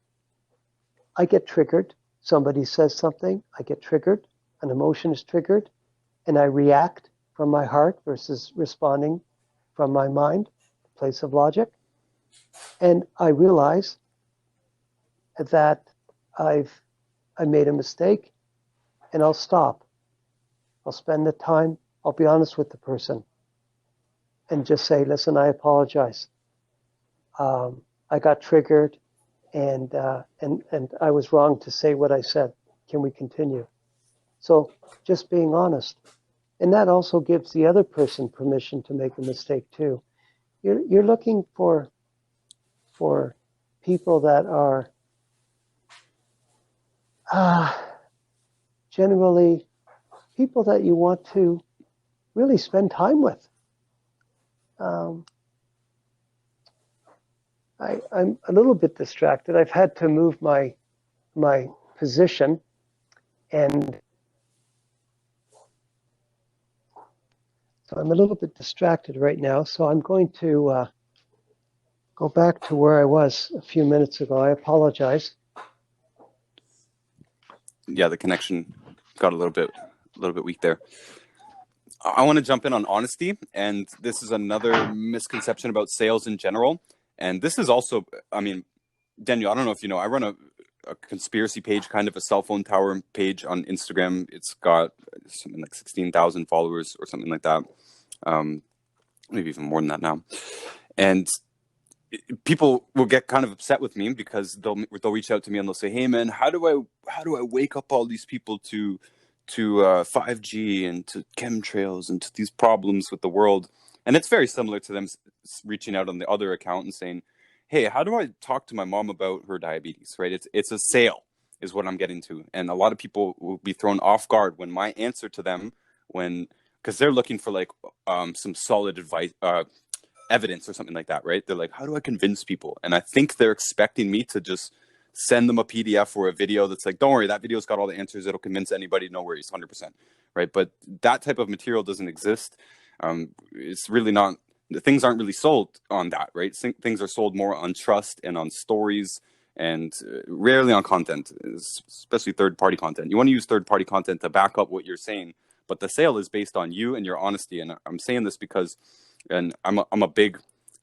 I get triggered. Somebody says something, I get triggered. An emotion is triggered, and I react from my heart versus responding from my mind, place of logic. And I realize that I made a mistake, and I'll stop. I'll spend the time, I'll be honest with the person, and just say, listen, I apologize. I got triggered, and I was wrong to say what I said. Can we continue? So just being honest. And that also gives the other person permission to make a mistake too. You're looking for people that are generally people that you want to really spend time with. I'm a little bit distracted. I've had to move my position, and so I'm a little bit distracted right now. So I'm going to go back to where I was a few minutes ago. I apologize. Yeah, the connection got a little bit weak there. I want to jump in on honesty, and this is another misconception about sales in general. And this is also, I mean, Daniel, I don't know if you know, I run a conspiracy page, kind of a cell phone tower page on Instagram. It's got something like 16,000 followers or something like that. Maybe even more than that now. And people will get kind of upset with me because they'll reach out to me and they'll say, "Hey man, how do I wake up all these people to 5G and to chemtrails and to these problems with the world?" And it's very similar to them reaching out on the other account and saying, "Hey, how do I talk to my mom about her diabetes?" Right? It's a sale is what I'm getting to. And a lot of people will be thrown off guard when my answer to them, because they're looking for like some solid advice, evidence or something like that, right? They're like, how do I convince people? And I think they're expecting me to just send them a PDF or a video that's like, don't worry, that video's got all the answers. It'll convince anybody. No worries, 100%. Right? But that type of material doesn't exist. It's really not, things aren't really sold on that, right? Things are sold more on trust and on stories and rarely on content, especially third-party content. You want to use third-party content to back up what you're saying, but the sale is based on you and your honesty. And I'm saying this because I'm a big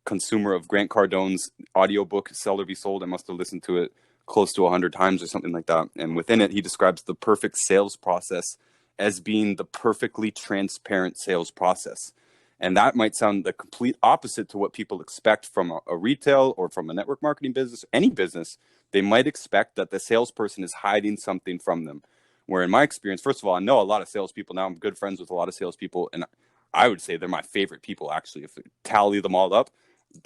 consumer of Grant Cardone's audiobook, Sell or Be Sold. I must have listened to it close to 100 times or something like that. And within it, he describes the perfect sales process as being the perfectly transparent sales process. And that might sound the complete opposite to what people expect from a retail or from a network marketing business, any business. They might expect that the salesperson is hiding something from them. Where in my experience, first of all, I know a lot of salespeople now. I'm good friends with a lot of salespeople, and I would say they're my favorite people, actually. If I tally them all up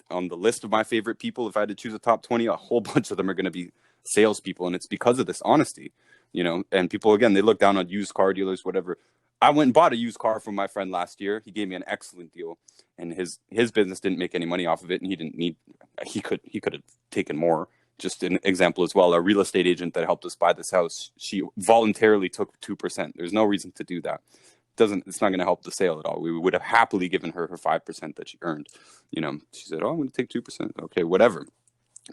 on the list of my favorite people, if I had to choose a top 20, a whole bunch of them are going to be salespeople. And it's because of this honesty, you know, and people, again, they look down on used car dealers, whatever. I went and bought a used car from my friend last year. He gave me an excellent deal, and his business didn't make any money off of it. And he could have taken more. Just an example as well, a real estate agent that helped us buy this house, she voluntarily took 2%. There's no reason to do that. It's not going to help the sale at all. We would have happily given her 5% that she earned. You know, she said, "Oh, I'm going to take 2%." Okay, whatever.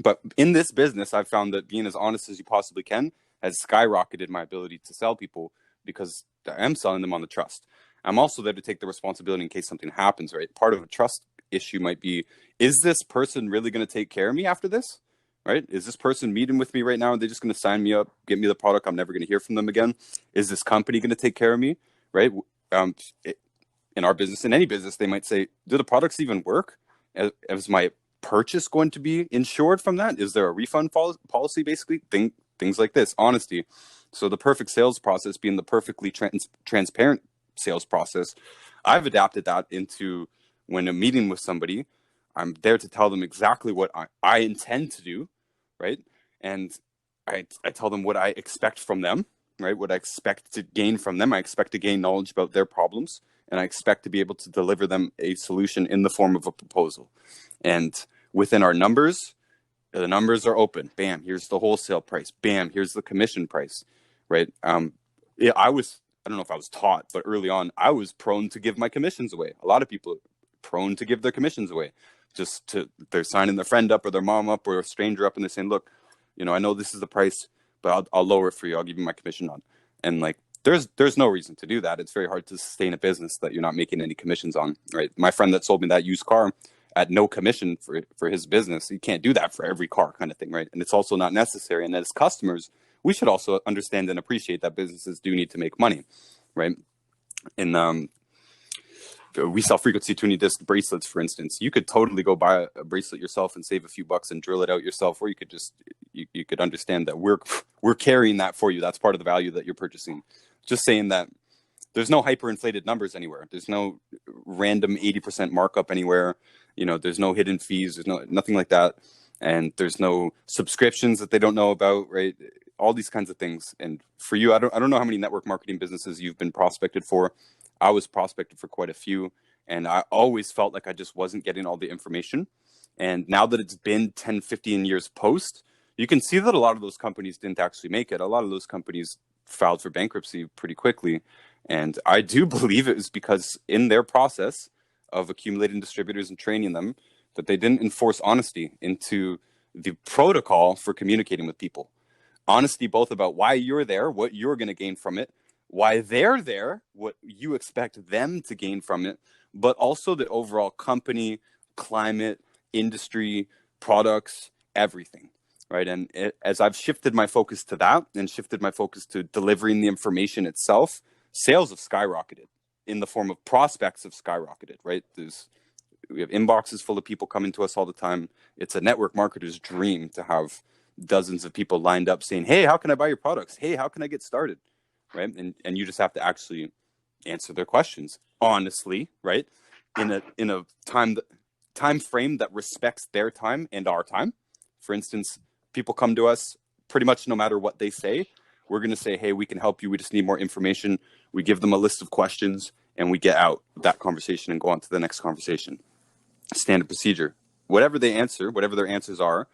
But in this business, I've found that being as honest as you possibly can has skyrocketed my ability to sell people, because I am selling them on the trust. I'm also there to take the responsibility in case something happens, right? Part of a trust issue might be, is this person really going to take care of me after this? Right? Is this person meeting with me right now? Are they just going to sign me up, get me the product? I'm never going to hear from them again. Is this company going to take care of me? Right? In our business, in any business, they might say, do the products even work? Is my purchase going to be insured from that? Is there a refund policy? Basically, things like this, honesty. So the perfect sales process being the perfectly transparent sales process, I've adapted that into when I'm meeting with somebody, I'm there to tell them exactly what I intend to do, right? And I tell them what I expect from them, right? What I expect to gain from them. I expect to gain knowledge about their problems, and I expect to be able to deliver them a solution in the form of a proposal. And within our numbers, the numbers are open. Bam, here's the wholesale price. Bam, here's the commission price, right? Yeah, I don't know if I was taught, but early on, I was prone to give my commissions away. A lot of people are prone to give their commissions away. They're signing their friend up or their mom up or a stranger up, and they're saying, look, You know, I know this is the price, but I'll lower it for you. I'll give you my commission on. And like, there's no reason to do that. It's very hard to sustain a business that you're not making any commissions on, right? My friend that sold me that used car at no commission for his business, you can't do that for every car, kind of thing, right? And it's also not necessary. And as customers, we should also understand and appreciate that businesses do need to make money, right? And we sell frequency tuning disc bracelets, for instance. You could totally go buy a bracelet yourself and save a few bucks and drill it out yourself, or you could just you could understand that we're carrying that for you. That's part of the value that you're purchasing. Just saying that there's no hyperinflated numbers anywhere. There's no random 80% markup anywhere. You know, there's no hidden fees. There's nothing like that, and there's no subscriptions that they don't know about, right? All these kinds of things. And for you, I don't know how many network marketing businesses you've been prospected for. I was prospected for quite a few, and I always felt like I just wasn't getting all the information. And now that it's been 10, 15 years post, you can see that a lot of those companies didn't actually make it. A lot of those companies filed for bankruptcy pretty quickly. And I do believe it was because in their process of accumulating distributors and training them, that they didn't enforce honesty into the protocol for communicating with people. Honesty both about why you're there, what you're going to gain from it, why they're there, what you expect them to gain from it, but also the overall company, climate, industry, products, everything, right? And as I've shifted my focus to that and shifted my focus to delivering the information itself, sales have skyrocketed in the form of prospects have skyrocketed, right? We have inboxes full of people coming to us all the time. It's a network marketer's dream to have dozens of people lined up saying, hey, how can I buy your products? Hey, how can I get started? Right? And you just have to actually answer their questions honestly, right? In a time frame that respects their time and our time. For instance, people come to us pretty much no matter what they say. We're going to say, hey, we can help you. We just need more information. We give them a list of questions and we get out of that conversation and go on to the next conversation. Standard procedure. Whatever they answer, whatever their answers are,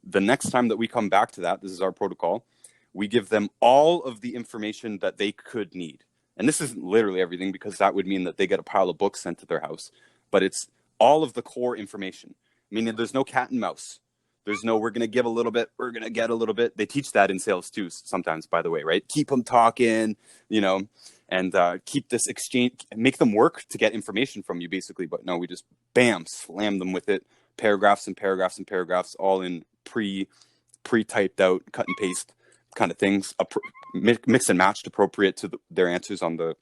the next time that we come back to that, this is our protocol, we give them all of the information that they could need. And this isn't literally everything because that would mean that they get a pile of books sent to their house. But it's all of the core information, meaning there's no cat and mouse. There's no, we're going to give a little bit, we're going to get a little bit. They teach that in sales too sometimes, by the way, right? Keep them talking, you know, and keep this exchange, make them work to get information from you basically. But no, we just, bam, slam them with it. Paragraphs and paragraphs and paragraphs, all in pre-typed out, cut and paste kind of things, mix and matched appropriate to their answers on the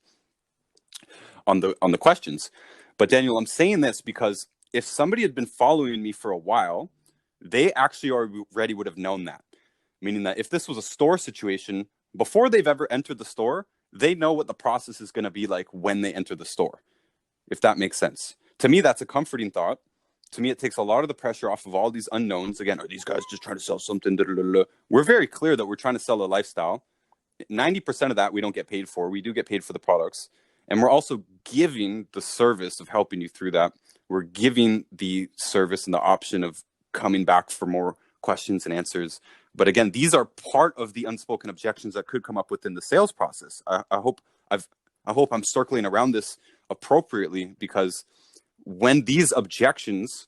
questions. But Daniel, I'm saying this because if somebody had been following me for a while, they actually already would have known that. Meaning that if this was a store situation, before they've ever entered the store, they know what the process is going to be like when they enter the store, if that makes sense. To me, that's a comforting thought. To me, it takes a lot of the pressure off of all these unknowns. Again, are these guys just trying to sell something? We're very clear that we're trying to sell a lifestyle. 90% of that we don't get paid for. We do get paid for the products. And we're also giving the service of helping you through that. We're giving the service and the option of coming back for more questions and answers. But again, these are part of the unspoken objections that could come up within the sales process. I hope I'm circling around this appropriately, because when these objections,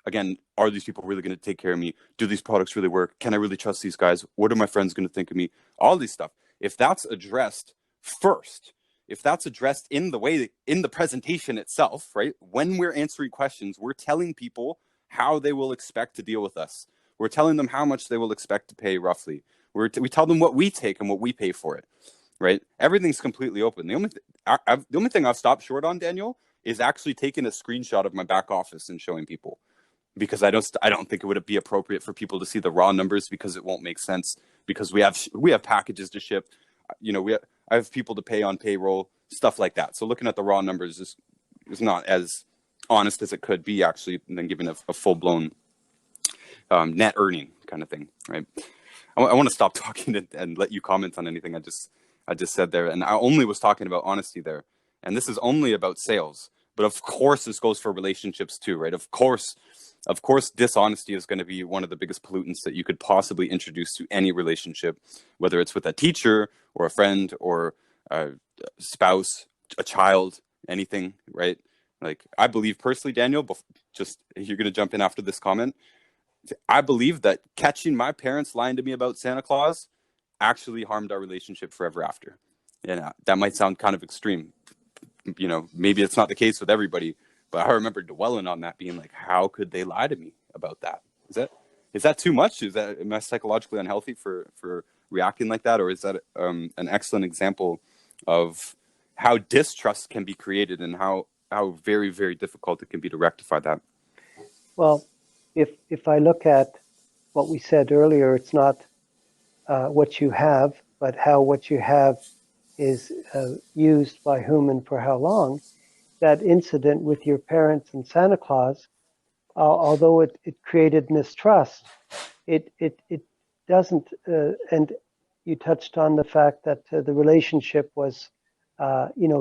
again, are these people really going to take care of me? Do these products really work? Can I really trust these guys? What are my friends going to think of me? All these stuff. If that's addressed first, if that's addressed in the presentation itself, right? When we're answering questions, we're telling people how they will expect to deal with us. We're telling them how much they will expect to pay roughly. We tell them what we take and what we pay for it, right? Everything's completely open. The only thing I've stopped short on, Daniel, is actually taking a screenshot of my back office and showing people, because I don't think it would be appropriate for people to see the raw numbers, because it won't make sense, because we have packages to ship, you know, I have people to pay on payroll, stuff like that. So looking at the raw numbers is not as honest as it could be, actually, and then giving a full-blown net earning kind of thing, right? I want to stop talking and let you comment on anything I just said there. And I only was talking about honesty there. And this is only about sales. But of course, this goes for relationships too, right? Of course, dishonesty is going to be one of the biggest pollutants that you could possibly introduce to any relationship, whether it's with a teacher or a friend or a spouse, a child, anything, right? Like, I believe personally, Daniel, just, you're going to jump in after this comment, I believe that catching my parents lying to me about Santa Claus actually harmed our relationship forever after. And that might sound kind of extreme. Maybe it's not the case with everybody, but I remember dwelling on that, being like, how could they lie to me about that? Is that too much? Am I psychologically unhealthy for reacting like that? Or is that an excellent example of how distrust can be created and how very, very difficult it can be to rectify that? Well, if I look at what we said earlier, it's not what you have, but how what you have is used by whom and for how long. That incident with your parents and Santa Claus, although it created mistrust, it doesn't, and you touched on the fact that the relationship was,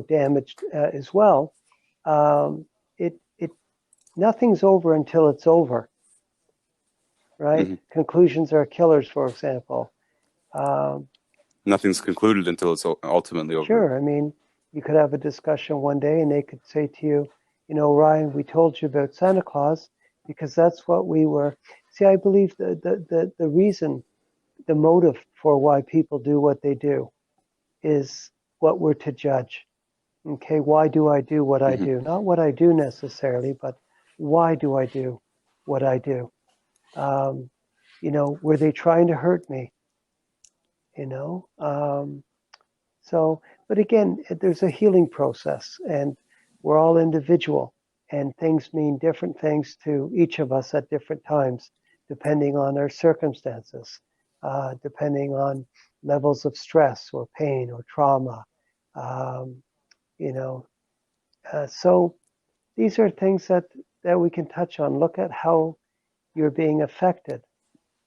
damaged as well. Nothing's over until it's over, right? Mm-hmm. Conclusions are killers, for example. Nothing's concluded until it's ultimately over. Sure. I mean, you could have a discussion one day and they could say to you, Ryan, we told you about Santa Claus because that's what we were. See, I believe the reason, the motive for why people do what they do is what we're to judge. Okay, why do I do what I do? Not what I do necessarily, but why do I do what I do? Were they trying to hurt me? But again, there's a healing process and we're all individual and things mean different things to each of us at different times, depending on our circumstances, depending on levels of stress or pain or trauma. So these are things that we can touch on. Look at how you're being affected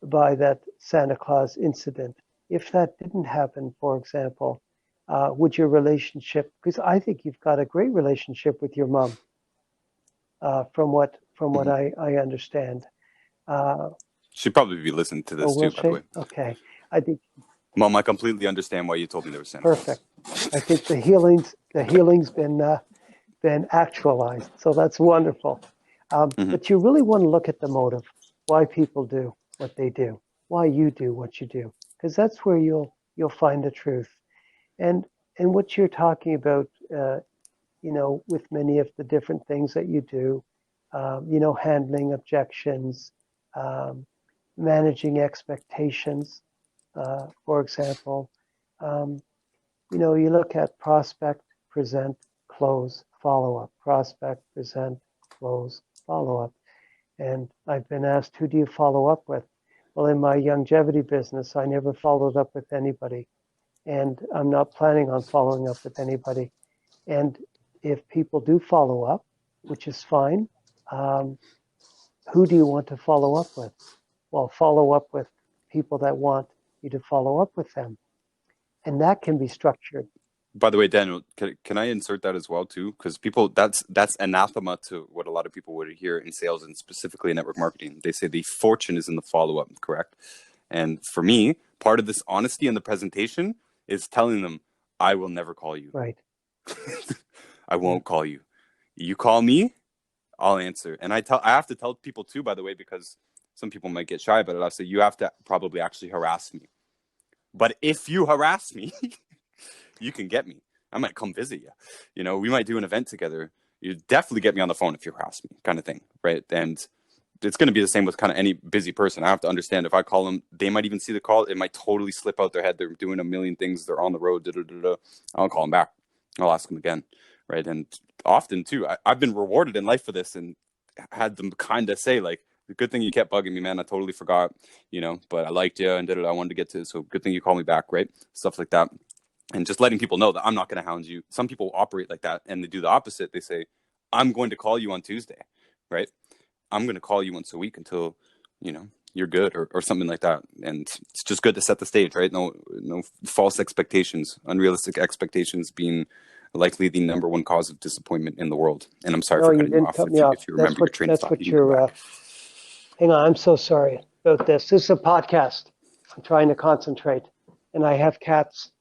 by that Santa Claus incident. If that didn't happen, for example, would your relationship, because I think you've got a great relationship with your mom, from what I understand. She'd probably be listening to this too, by the way. Okay. I think, Mom, I completely understand why you told me there was Santa. Perfect. I think the healing's been actualized, so that's wonderful. But you really want to look at the motive, why people do what they do, why you do what you do, because that's where you'll find the truth. And what you're talking about, with many of the different things that you do, handling objections, managing expectations, for example. You look at prospect, present, close, follow-up, prospect, present, close, follow-up. And I've been asked, who do you follow up with? Well, in my longevity business, I never followed up with anybody. And I'm not planning on following up with anybody. And if people do follow up, which is fine, who do you want to follow up with? Well, follow up with people that want you to follow up with them. And that can be structured. By the way, Daniel, can I insert that as well too? Because that's anathema to what a lot of people would hear in sales and specifically in network marketing. They say the fortune is in the follow-up, correct? And for me, part of this honesty in the presentation is telling them, I will never call you. Right. I won't call you. You call me, I'll answer. And I have to tell people too, by the way, because some people might get shy about it. I'll say, you have to probably actually harass me. But if you harass me, you can get me. I might come visit you. We might do an event together. You definitely get me on the phone if you harass me, kind of thing, right? And it's going to be the same with kind of any busy person. I have to understand if I call them, they might even see the call. It might totally slip out their head. They're doing a million things. They're on the road. I'll call them back. I'll ask them again, right? And often too, I've been rewarded in life for this and had them kind of say like, good thing you kept bugging me, man. I totally forgot, but I liked you and I wanted to get to it. So good thing you called me back, right? Stuff like that. And just letting people know that I'm not going to hound you. Some people operate like that and they do the opposite. They say, I'm going to call you on Tuesday, right? I'm going to call you once a week until, you're good or something like that. And it's just good to set the stage, right? No false expectations, unrealistic expectations being likely the number one cause of disappointment in the world. And I'm sorry for cutting you off. If you remember your train of thought, hang on, I'm so sorry about this. This is a podcast. I'm trying to concentrate and I have cats.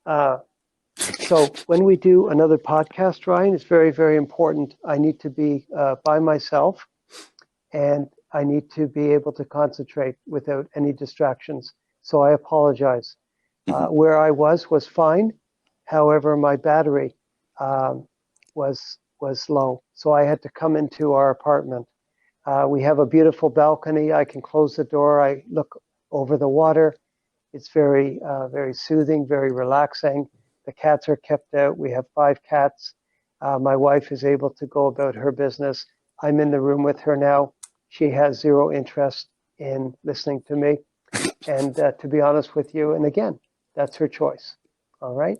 So when we do another podcast, Ryan, it's very, very important. I need to be by myself and I need to be able to concentrate without any distractions. So I apologize. Where I was fine. However, my battery was low, so I had to come into our apartment. We have a beautiful balcony. I can close the door. I look over the water. It's very soothing, very relaxing. The cats are kept out. We have 5 cats. My wife is able to go about her business. I'm in the room with her now. She has 0 interest in listening to me. And to be honest with you, and again, that's her choice. All right.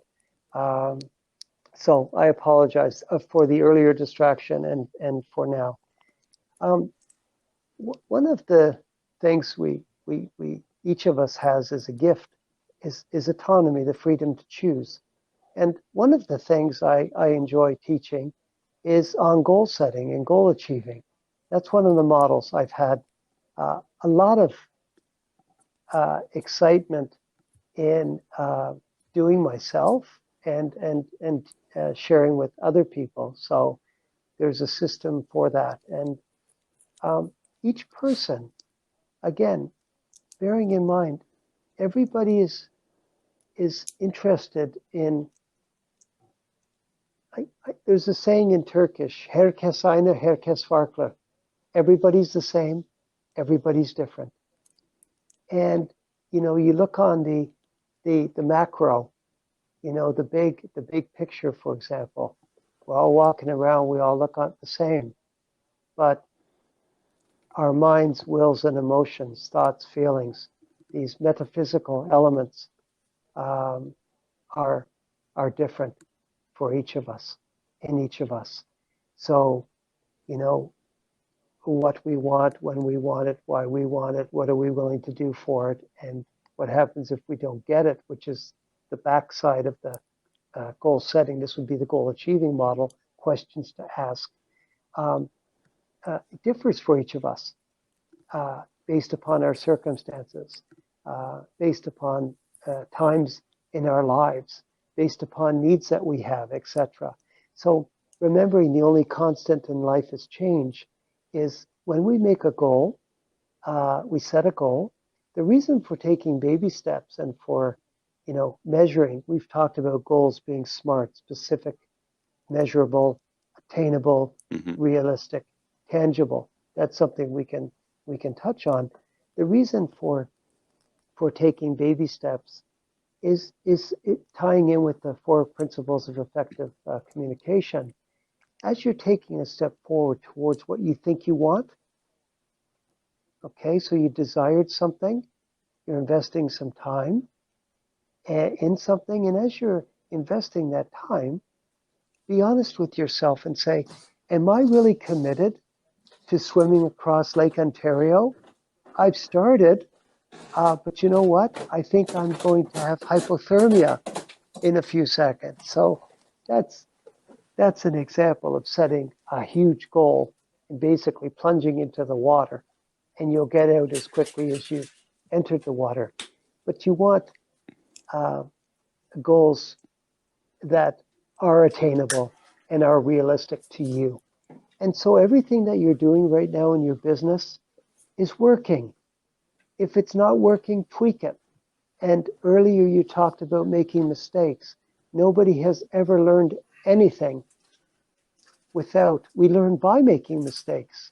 So I apologize for the earlier distraction and for now. One of the things we each of us has as a gift is autonomy, the freedom to choose. And one of the things I enjoy teaching is on goal setting and goal achieving. That's one of the models I've had a lot of excitement in doing myself and sharing with other people. So there's a system for that. And each person, again, bearing in mind, everybody is interested in, there's a saying in Turkish, herkes aynı, herkes farklı. Everybody's the same, everybody's different. And, you know, you look on the macro, you know, the big picture, for example. We're all walking around, we all look the same. But our minds, wills, and emotions, thoughts, feelings, these metaphysical elements are different for each of us, in each of us. So, you know, what we want, when we want it, why we want it, what are we willing to do for it, and what happens if we don't get it, which is the backside of the goal setting. This would be the goal achieving model, questions to ask. It differs for each of us based upon our circumstances, based upon times in our lives, based upon needs that we have, etc. So remembering the only constant in life is change is when we make a goal, we set a goal. The reason for taking baby steps and for, you know, measuring, we've talked about goals being SMART, specific, measurable, attainable, realistic, tangible. That's something we can touch on. The reason for taking baby steps is it tying in with the 4 principles of effective communication. As you're taking a step forward towards what you think you want, okay, so you desired something, you're investing some time in something, and as you're investing that time, be honest with yourself and say, am I really committed to swimming across Lake Ontario? I've started, but you know what? I think I'm going to have hypothermia in a few seconds. So that's an example of setting a huge goal and basically plunging into the water, and you'll get out as quickly as you entered the water. But you want goals that are attainable and are realistic to you. And so everything that you're doing right now in your business is working. If it's not working, tweak it. And earlier you talked about making mistakes. Nobody has ever learned anything we learn by making mistakes.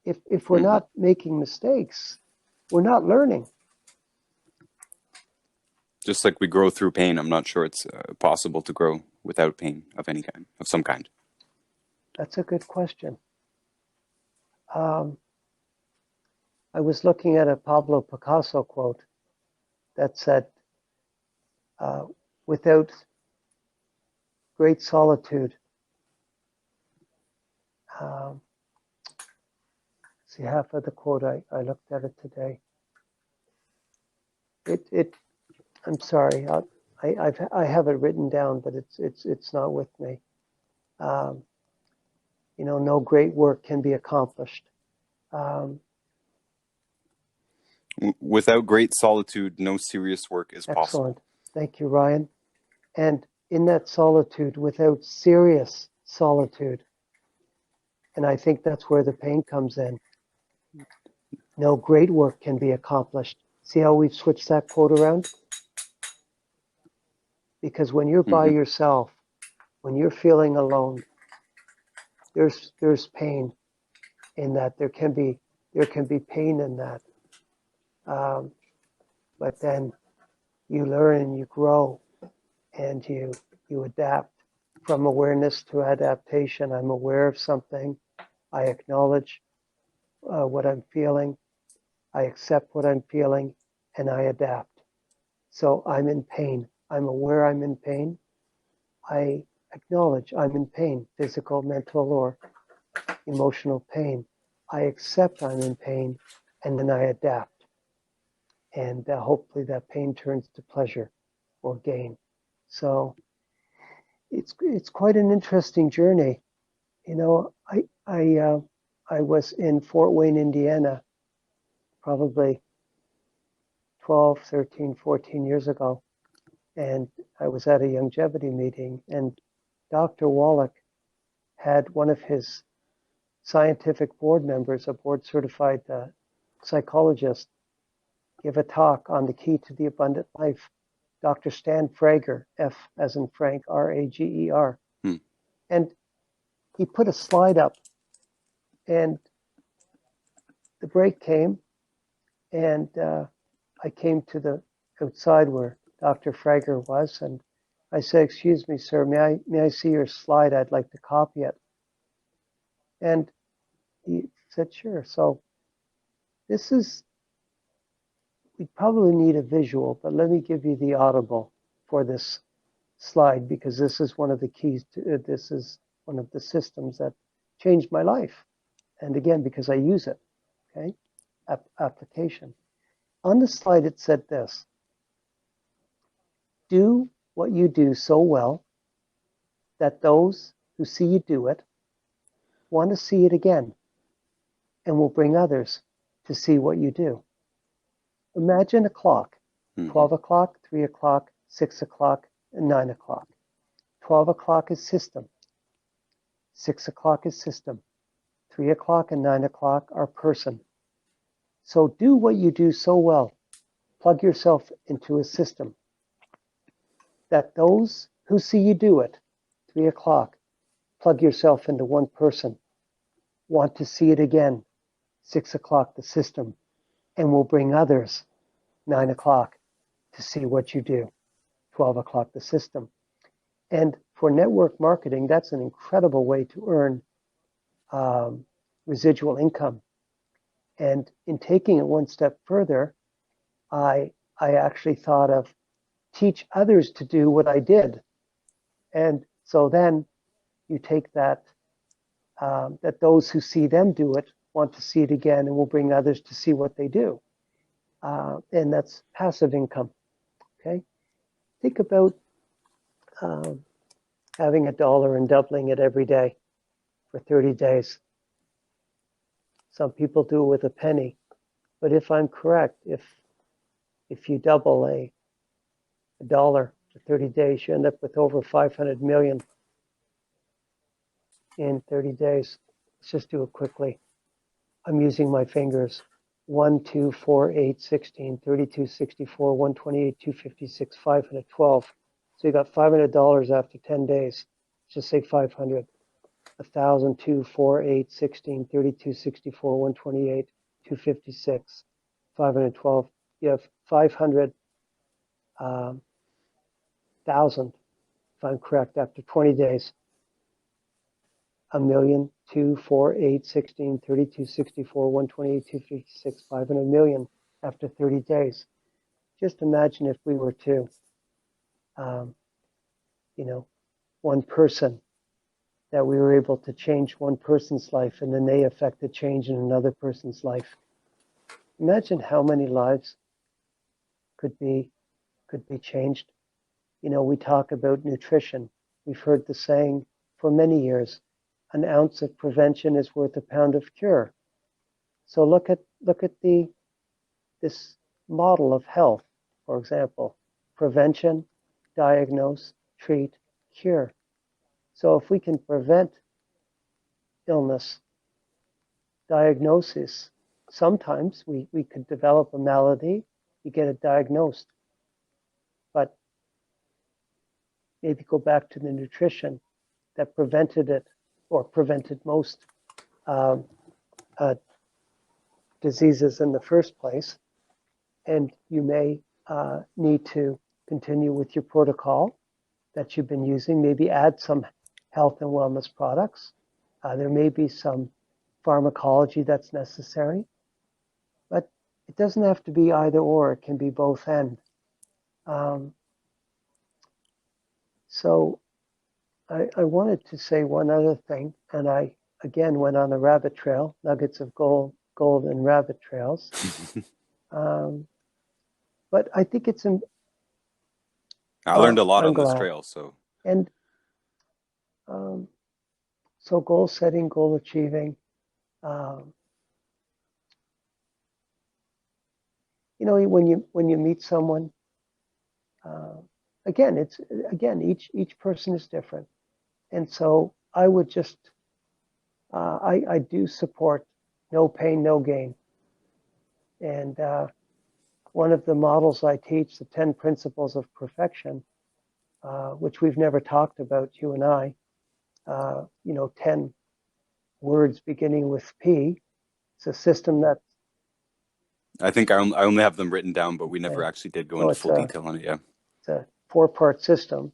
If we're not making mistakes, we're not learning. Just like we grow through pain, I'm not sure it's possible to grow without pain of any kind, of some kind. That's a good question. I was looking at a Pablo Picasso quote that said, without great solitude, see half of the quote, I looked at it today. I'm sorry, I have it written down, but it's not with me. You know, no great work can be accomplished. Without great solitude, no serious work is possible. Excellent. Thank you, Ryan. And in that solitude, without serious solitude, and I think that's where the pain comes in, no great work can be accomplished. See how we've switched that quote around? Because when you're by Mm-hmm. yourself, when you're feeling alone, there's pain in that. There can be pain in that. But then you learn and you grow and you adapt from awareness to adaptation. I'm aware of something. I acknowledge what I'm feeling. I accept what I'm feeling and I adapt. So I'm in pain. I'm aware I'm in pain. I acknowledge I'm in pain, physical, mental, or emotional pain. I accept I'm in pain and then I adapt. And hopefully that pain turns to pleasure or gain. So it's quite an interesting journey. You know, I was in Fort Wayne, Indiana, probably 12, 13, 14 years ago, and I was at a longevity meeting, and Dr. Wallach had one of his scientific board members, a board certified psychologist, give a talk on the key to the abundant life. Dr. Stan Frager, F as in Frank, R-A-G-E-R. Hmm. And he put a slide up, and the break came, and I came to the outside where Dr. Frager was, and I said, "Excuse me, sir, may I see your slide? I'd like to copy it." And he said, "Sure." So this is, we probably need a visual, but let me give you the audible for this slide, because this is one of the keys to this is one of the systems that changed my life. And again, because I use it, okay? Application. On the slide, it said this: do what you do so well that those who see you do it want to see it again and will bring others to see what you do. Imagine a clock, 12 o'clock, 3 o'clock, 6 o'clock, and 9 o'clock. 12 o'clock is system. 6 o'clock is system. 3 o'clock and 9 o'clock are person. So do what you do so well. Plug yourself into a system that those who see you do it, 3 o'clock, plug yourself into one person, want to see it again, 6 o'clock, the system, and will bring others, 9 o'clock, to see what you do, 12 o'clock, the system. And for network marketing, that's an incredible way to earn residual income. And in taking it one step further, I actually thought of teach others to do what I did. And so then you take that, that those who see them do it want to see it again and will bring others to see what they do. And that's passive income, okay? Think about having $1 and doubling it every day for 30 days. Some people do it with a penny. But if I'm correct, if you double a dollar for 30 days, you end up with over 500 million in 30 days. Let's just do it quickly. I'm using my fingers. 1, 2, 4, 8, 16, 32, 64, 128, 256, 512. So you got $500 after 10 days. Let's just say 500. 1,000, 2, 4, 8, 16, 32, 64, 128, 256, 512. You have 500,000, if I'm correct, after 20 days. 1,000,000, 2, 4, 8, 16, 32, 64, 128, 256, 500 million after 30 days. Just imagine if we were to, one person, that we were able to change one person's life and then they affected change in another person's life. Imagine how many lives could be changed. We talk about nutrition. We've heard the saying for many years, an ounce of prevention is worth a pound of cure. So look at this model of health, for example, prevention, diagnose, treat, cure. So if we can prevent illness, diagnosis, sometimes we could develop a malady, you get it diagnosed, but maybe go back to the nutrition that prevented it or prevented most um, diseases in the first place. And you may need to continue with your protocol that you've been using, maybe add some health and wellness products. There may be some pharmacology that's necessary, but it doesn't have to be either or, it can be both and. So I wanted to say one other thing, and I again went on a rabbit trail, nuggets of gold and rabbit trails. But I think it's I learned a lot I'm on this glad. trail, so. And so goal setting, goal achieving. You know, when you meet someone, each person is different, and so I would just I do support no pain, no gain, and one of the models I teach, the 10 principles of perfection, which we've never talked about, you and I. 10 words beginning with P. It's a system that I think I only have them written down, but we never actually did go into full detail on it. Yeah, it's a 4-part system.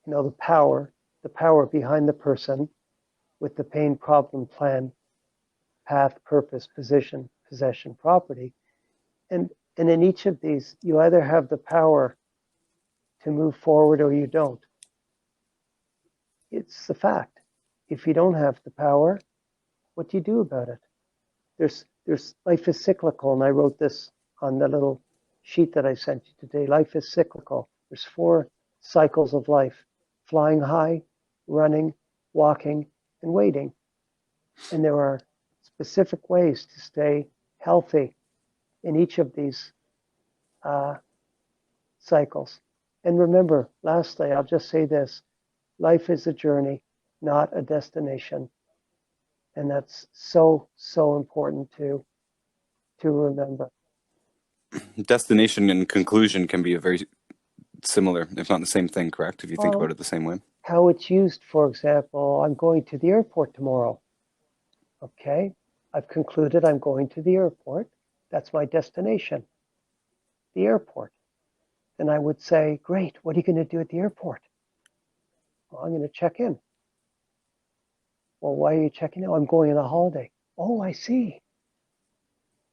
You know, the power behind the person, with the pain, problem, plan, path, purpose, position, possession, property, and in each of these, you either have the power to move forward or you don't. It's the fact. If you don't have the power, what do you do about it? There's life is cyclical, and I wrote this on the little sheet that I sent you today. Life is cyclical. There's 4 cycles of life: flying high, running, walking, and waiting. And there are specific ways to stay healthy in each of these cycles. And remember, lastly, I'll just say this: life is a journey, not a destination. And that's so important to remember. destination and conclusion can be a very similar, if not the same thing, correct? If you think about it the same way. How it's used, for example, I'm going to the airport tomorrow. Okay, I've concluded I'm going to the airport. That's my destination, the airport. Then I would say, great, what are you going to do at the airport? Well, I'm going to check in. Well, why are you checking in? Oh, I'm going on a holiday. Oh, I see.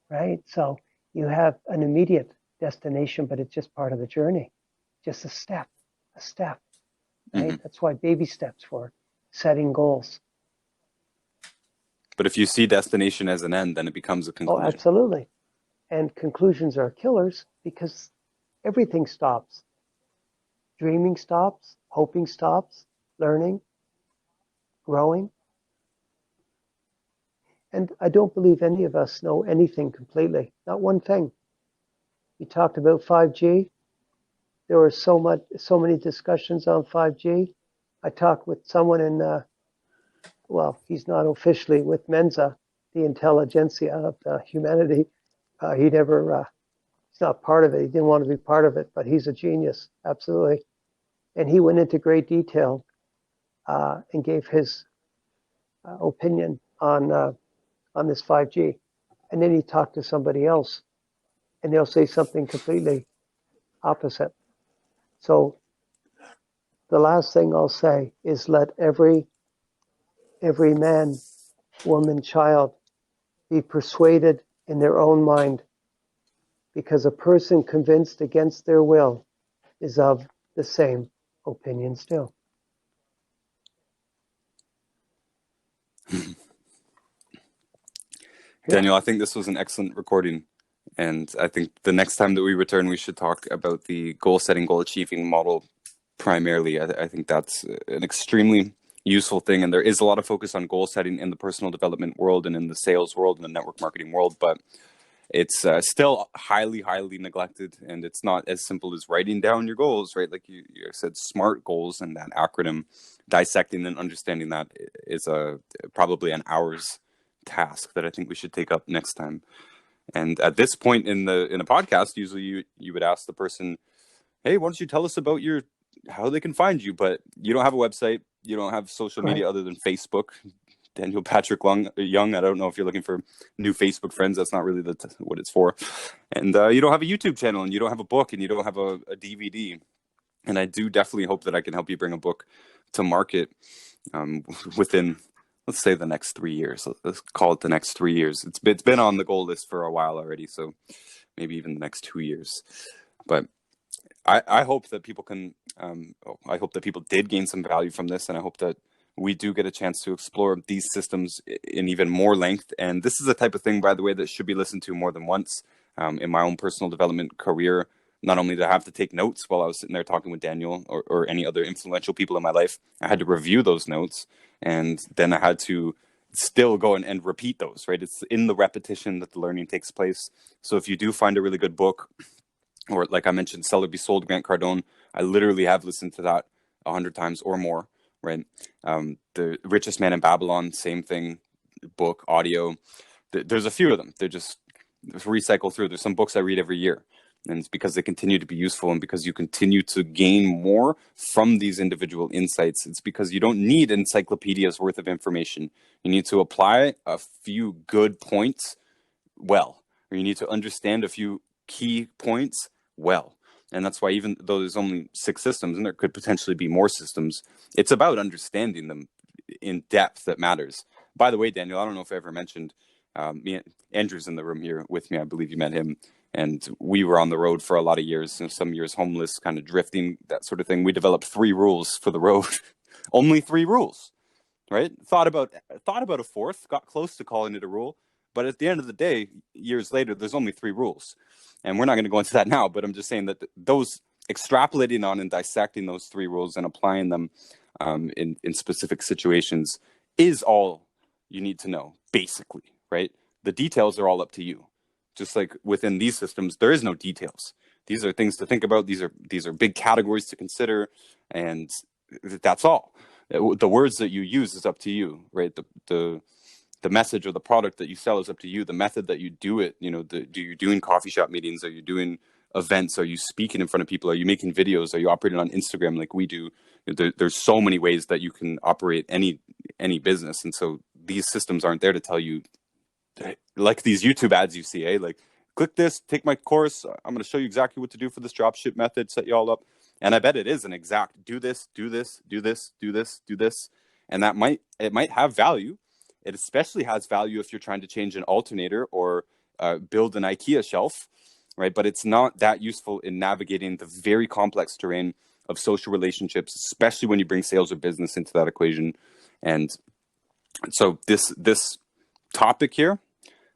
Right? So you have an immediate destination, but it's just part of the journey. Just a step. Right? Mm-hmm. That's why baby steps for setting goals. But if you see destination as an end, then it becomes a conclusion. Oh, absolutely. And conclusions are killers because everything stops. Dreaming stops, hoping stops, learning, growing. And I don't believe any of us know anything completely, not one thing. You talked about 5G. There were so many discussions on 5G. I talked with someone in, he's not officially with Mensa, the intelligentsia of humanity. He's not part of it. He didn't want to be part of it, but he's a genius, absolutely. And he went into great detail and gave his opinion on this 5G. And then he talked to somebody else, and they'll say something completely opposite. So the last thing I'll say is let every man, woman, child be persuaded in their own mind, because a person convinced against their will is of the same opinion still. Daniel, I think this was an excellent recording. And I think the next time that we return, we should talk about the goal setting, goal achieving model primarily. I think that's an extremely useful thing. And there is a lot of focus on goal setting in the personal development world and in the sales world and the network marketing world, but it's still highly, highly neglected. And it's not as simple as writing down your goals, right? Like you said, SMART goals, and that acronym, dissecting and understanding that is probably an hour's task that I think we should take up next time. And at this point in the podcast, usually you would ask the person, hey, why don't you tell us about how they can find you? But you don't have a website, you don't have social media other than Facebook. Daniel Patrick Young. I don't know if you're looking for new Facebook friends. That's not really what it's for. And you don't have a YouTube channel, and you don't have a book, and you don't have a DVD. And I do definitely hope that I can help you bring a book to market within, let's say, the next 3 years. Let's call it the next 3 years. It's been on the goal list for a while already, so maybe even the next 2 years. But I hope that people can. I hope that people did gain some value from this, and I hope that we do get a chance to explore these systems in even more length. And this is the type of thing, by the way, that should be listened to more than once. In my own personal development career, not only did I have to take notes while I was sitting there talking with Daniel or any other influential people in my life, I had to review those notes, and then I had to still go and repeat those, right? It's in the repetition that the learning takes place. So if you do find a really good book, or like I mentioned, Sell or Be Sold, Grant Cardone, I literally have listened to that 100 times or more, right? The Richest Man in Babylon, same thing, book, audio. There's a few of them. They're just recycle through. There's some books I read every year, and it's because they continue to be useful, and because you continue to gain more from these individual insights. It's because you don't need encyclopedias worth of information. You need to apply a few good points well, or you need to understand a few key points well. And that's why, even though there's only 6 systems, and there could potentially be more systems, it's about understanding them in depth that matters. By the way, Daniel, I don't know if I ever mentioned, Andrew's in the room here with me. I believe you met him. And we were on the road for a lot of years, some years homeless, kind of drifting, that sort of thing. We developed 3 rules for the road. Only 3 rules, right? Thought about a 4th, got close to calling it a rule. But at the end of the day, years later, there's only 3 rules. And we're not going to go into that now, but I'm just saying that those extrapolating on and dissecting those 3 rules and applying them in specific situations is all you need to know, basically, right? The details are all up to you. Just like within these systems, there is no details. These are things to think about. These are big categories to consider, and that's all. The words that you use is up to you, right? The message or the product that you sell is up to you. The method that you do it, do you doing coffee shop meetings? Are you doing events? Are you speaking in front of people? Are you making videos? Are you operating on Instagram like we do? There's so many ways that you can operate any business. And so these systems aren't there to tell you, like these YouTube ads you see, like, click this, take my course. I'm going to show you exactly what to do for this dropship method, set you all up. And I bet it is an exact do this, do this, do this, do this, do this. And it might have value. It especially has value if you're trying to change an alternator or build an IKEA shelf, right? But it's not that useful in navigating the very complex terrain of social relationships, especially when you bring sales or business into that equation. And so this topic here,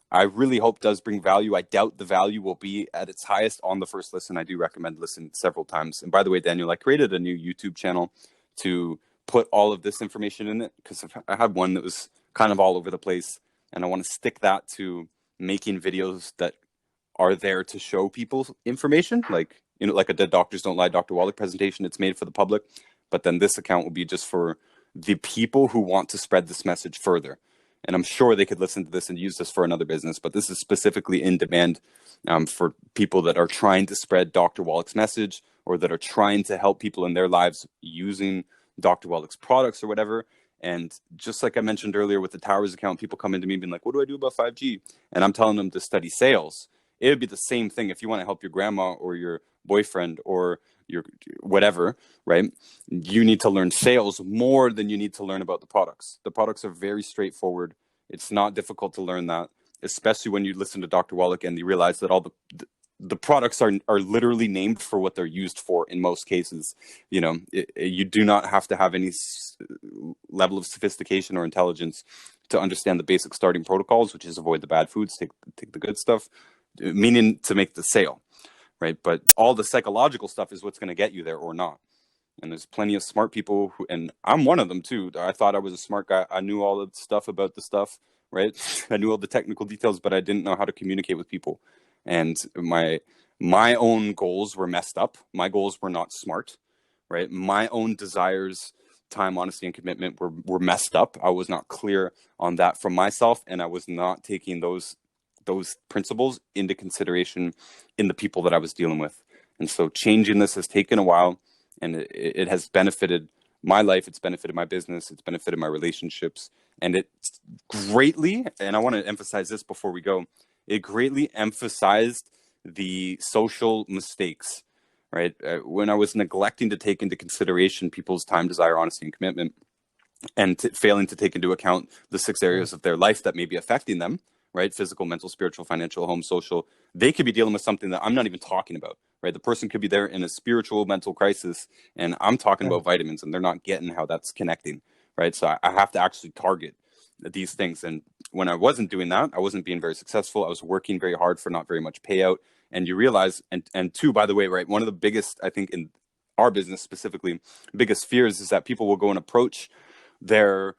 I really hope does bring value. I doubt the value will be at its highest on the first listen. I do recommend listen several times. And by the way, Daniel, I created a new YouTube channel to put all of this information in it, because I had one that was kind of all over the place, and I want to stick that to making videos that are there to show people information, like a Dead Doctors Don't Lie Dr. Wallach presentation. It's made for the public, but then this account will be just for the people who want to spread this message further. And I'm sure they could listen to this and use this for another business, but this is specifically in demand for people that are trying to spread Dr. Wallach's message, or that are trying to help people in their lives using Dr. Wallach's products or whatever. And just like I mentioned earlier with the Towers account, people come into me being like, what do I do about 5G? And I'm telling them to study sales. It would be the same thing if you want to help your grandma or your boyfriend or your whatever, right? You need to learn sales more than you need to learn about the products. The products are very straightforward. It's not difficult to learn that, especially when you listen to Dr. Wallach and you realize that all the products are literally named for what they're used for in most cases. You do not have to have any level of sophistication or intelligence to understand the basic starting protocols, which is avoid the bad foods, take the good stuff, meaning to make the sale, right? But all the psychological stuff is what's going to get you there or not. And there's plenty of smart people and I'm one of them too. I thought I was a smart guy. I knew all the stuff about the stuff, right? I knew all the technical details, but I didn't know how to communicate with people. And my own goals were messed up. My goals were not smart, right? My own desires, time, honesty, and commitment were messed up. I was not clear on that from myself, and I was not taking those those principles into consideration in the people that I was dealing with. And so changing this has taken a while, and it has benefited my life. It's benefited my business. It's benefited my relationships. And it greatly, and I want to emphasize this before we go, it greatly emphasized the social mistakes, right? When I was neglecting to take into consideration people's time, desire, honesty, and commitment, and failing to take into account the 6 areas of their life that may be affecting them, right? Physical, mental, spiritual, financial, home, social. They could be dealing with something that I'm not even talking about, right? The person could be there in a spiritual, mental crisis, and I'm talking about vitamins, and they're not getting how that's connecting, right? So I have to actually target these things. And when I wasn't doing that, I wasn't being very successful. I was working very hard for not very much payout. And you realize, and two, by the way, right, one of the biggest, I think in our business specifically, biggest fears is that people will go and approach their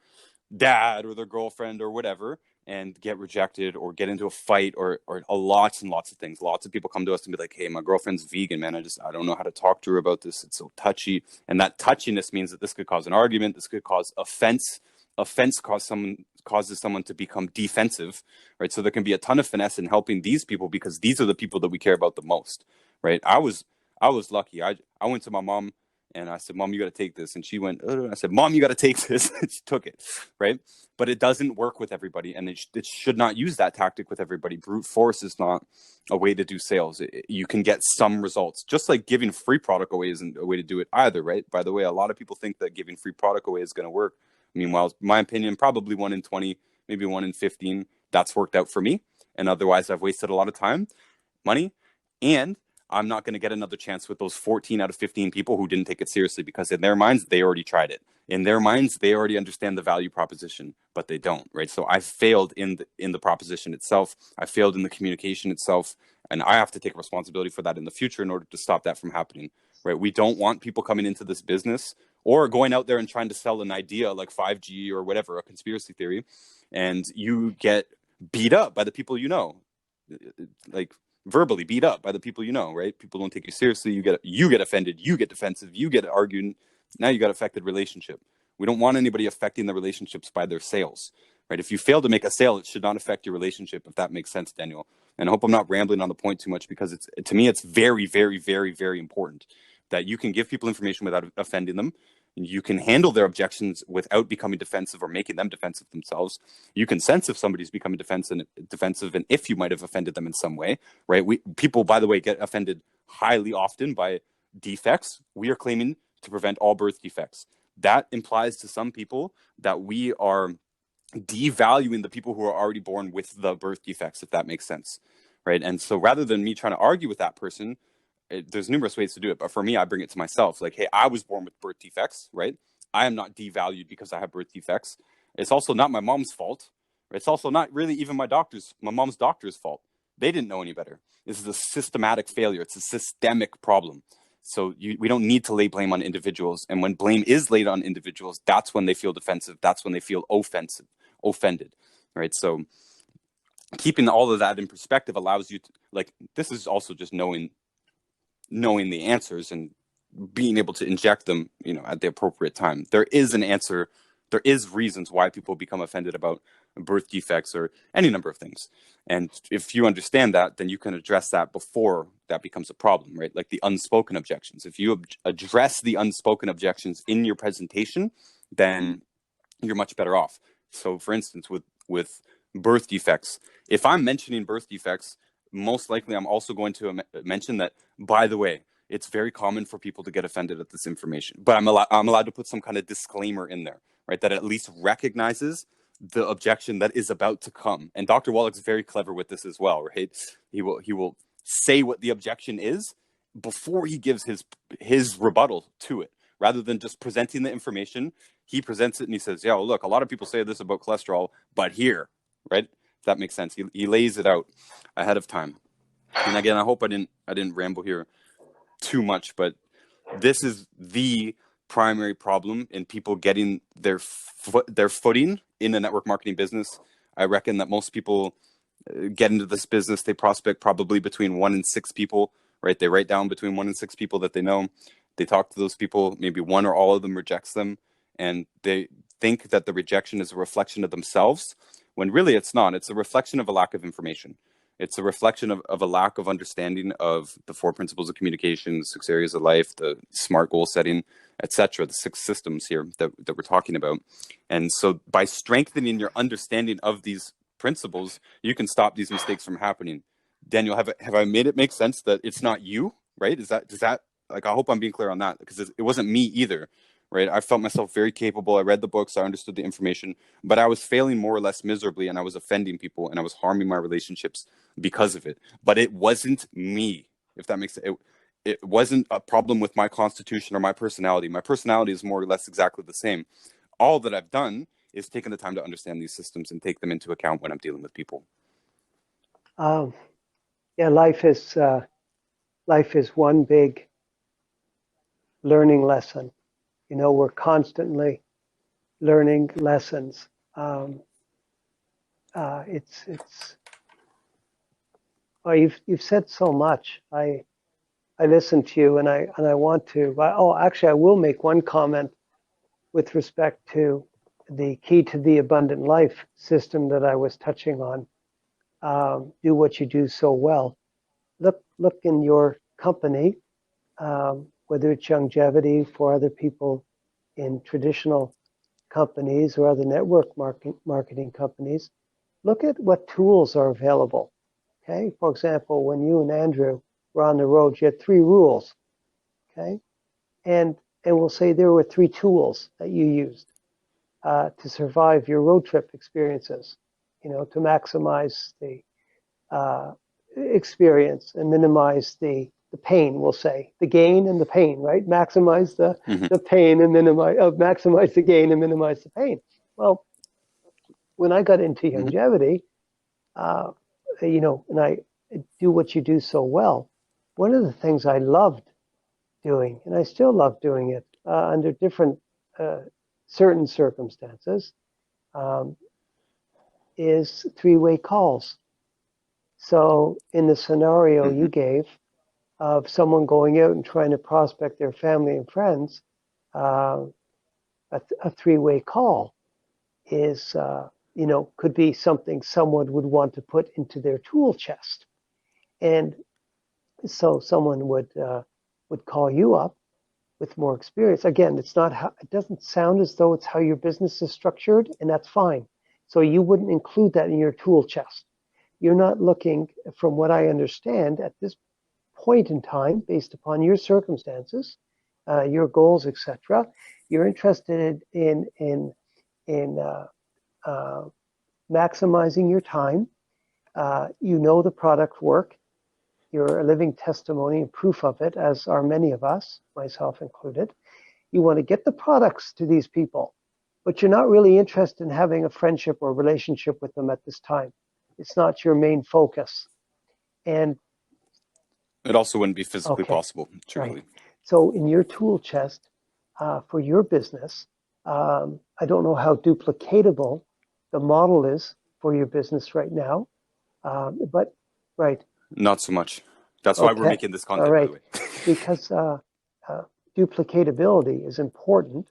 dad or their girlfriend or whatever and get rejected or get into a fight or lots and lots of things. Lots of people come to us and be like, hey, my girlfriend's vegan, man. I don't know how to talk to her about this. It's so touchy. And that touchiness means that this could cause an argument. This could cause offense. Offense causes someone to become defensive, right? So there can be a ton of finesse in helping these people because these are the people that we care about the most, right? I was lucky. I went to my mom and I said, Mom, you got to take this. And she went, I said, Mom, you got to take this. And she took it, right? But it doesn't work with everybody. And it should not use that tactic with everybody. Brute force is not a way to do sales. You can get some results. Just like giving free product away isn't a way to do it either, right? By the way, a lot of people think that giving free product away is going to work. Meanwhile, in my opinion, probably 1 in 20, maybe 1 in 15, that's worked out for me. And otherwise, I've wasted a lot of time, money, and I'm not going to get another chance with those 14 out of 15 people who didn't take it seriously because in their minds, they already tried it. In their minds, they already understand the value proposition, but they don't, right? So I failed in the proposition itself. I failed in the communication itself, and I have to take responsibility for that in the future in order to stop that from happening, right? We don't want people coming into this business or going out there and trying to sell an idea like 5G or whatever, a conspiracy theory, and you get beat up by the people you know, like verbally beat up by the people you know, right? People don't take you seriously. You get offended. You get defensive. You get argued. Now you got affected relationship. We don't want anybody affecting the relationships by their sales, right? If you fail to make a sale, it should not affect your relationship, if that makes sense, Daniel. And I hope I'm not rambling on the point too much because to me, it's very, very, very, very important that you can give people information without offending them. You can handle their objections without becoming defensive or making them defensive themselves. You can sense if somebody's becoming defensive and if you might have offended them in some way, right? People, by the way, get offended highly often by defects. We are claiming to prevent all birth defects. That implies to some people that we are devaluing the people who are already born with the birth defects, if that makes sense, right? And so rather than me trying to argue with that person, there's numerous ways to do it, but for me, I bring it to myself. Like, hey, I was born with birth defects, right? I am not devalued because I have birth defects. It's also not my mom's fault. It's also not really even my mom's doctor's fault. They didn't know any better. This is a systematic failure. It's a systemic problem. So we don't need to lay blame on individuals. And when blame is laid on individuals, that's when they feel defensive. That's when they feel offended, right? So keeping all of that in perspective allows you to, like, this is also just knowing the answers and being able to inject them, at the appropriate time. There is an answer. There is reasons why people become offended about birth defects or any number of things. And if you understand that, then you can address that before that becomes a problem, right? Like the unspoken objections. If you address the unspoken objections in your presentation, then you're much better off. So for instance, with birth defects, if I'm mentioning birth defects, most likely I'm also going to mention that, by the way, it's very common for people to get offended at this information, but I'm allowed to put some kind of disclaimer in there, right? That at least recognizes the objection that is about to come. And Dr. Wallach's very clever with this as well, right? He will say what the objection is before he gives his rebuttal to it. Rather than just presenting the information, he presents it and he says, yeah, well, look, a lot of people say this about cholesterol, but here, right? If that makes sense. He lays it out ahead of time. And again, I hope I didn't ramble here too much, but this is the primary problem in people getting their footing in the network marketing business. I reckon that most people get into this business, they prospect probably between 1 and 6 people, right? They write down between 1 and 6 people that they know. They talk to those people, maybe one or all of them rejects them, and they think that the rejection is a reflection of themselves, when really it's not. It's a reflection of a lack of information, It's a reflection of a lack of understanding of the 4 principles of communication, the 6 areas of life, the SMART goal setting, etc., the 6 systems here that we're talking about. And so by strengthening your understanding of these principles, you can stop these mistakes from happening. Daniel, have I made it make sense that it's not you, right? Does that like, I hope I'm being clear on that, because it wasn't me either, right? I felt myself very capable. I read the books, I understood the information, but I was failing more or less miserably, and I was offending people, and I was harming my relationships because of it. But it wasn't me, if that makes sense. It wasn't a problem with my constitution or my personality. My personality is more or less exactly the same. All that I've done is taken the time to understand these systems and take them into account when I'm dealing with people. Yeah, life is one big learning lesson. You know, we're constantly learning lessons. Well, you've said so much. I listened to you, and I want to. Actually, I will make one comment with respect to the key to the abundant life system that I was touching on. Do what you do so well. Look in your company, whether it's longevity for other people in traditional companies or other network marketing companies. Look at what tools are available. Okay, for example, when you and Andrew were on the road, you had 3 rules. Okay, and we'll say there were 3 tools that you used to survive your road trip experiences. You know, to maximize the experience and minimize the pain. We'll say the gain and the pain, right? Maximize the pain and maximize the gain and minimize the pain. Well, when I got into longevity, you know, and I do what you do so well. One of the things I loved doing, and I still love doing it under different certain circumstances, is 3-way calls. So in the scenario you gave of someone going out and trying to prospect their family and friends, a 3-way call is, you know, could be something someone would want to put into their tool chest. And so someone would call you up with more experience. Again, it's not how, it doesn't sound as though it's how your business is structured, and that's fine. So you wouldn't include that in your tool chest. You're not looking, from what I understand, at this point in time, based upon your circumstances, your goals, etc. You're interested in maximizing your time. You know the product work. You're a living testimony and proof of it, as are many of us, myself included. You want to get the products to these people, but you're not really interested in having a friendship or relationship with them at this time. It's not your main focus. And it also wouldn't be physically possible, truly. Right. So in your tool chest, for your business, I don't know how duplicatable the model is for your business right now, but right. Not so much. That's why we're making this content, by the way. Because duplicatability is important.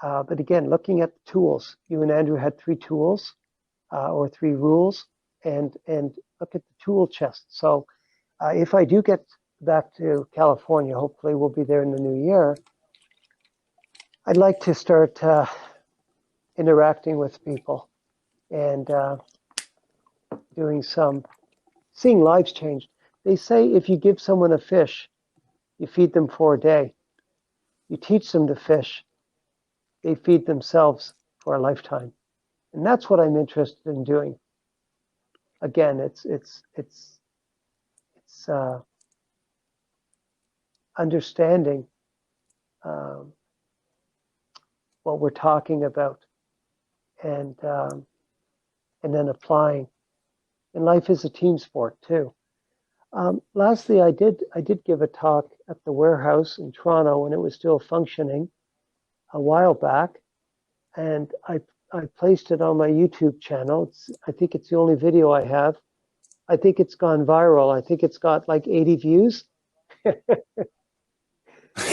But again, looking at the tools, you and Andrew had 3 tools or 3 rules, and look at the tool chest. So if I do get back to California, hopefully we'll be there in the new year, I'd like to start interacting with people and seeing lives change. They say if you give someone a fish, you feed them for a day. You teach them to fish, they feed themselves for a lifetime. And that's what I'm interested in doing. Again, it's understanding what we're talking about, and then applying. And life is a team sport too. Lastly, I did give a talk at the warehouse in Toronto when it was still functioning a while back, and I placed it on my YouTube channel. I think it's the only video I have. I think it's gone viral. I think it's got like 80 views.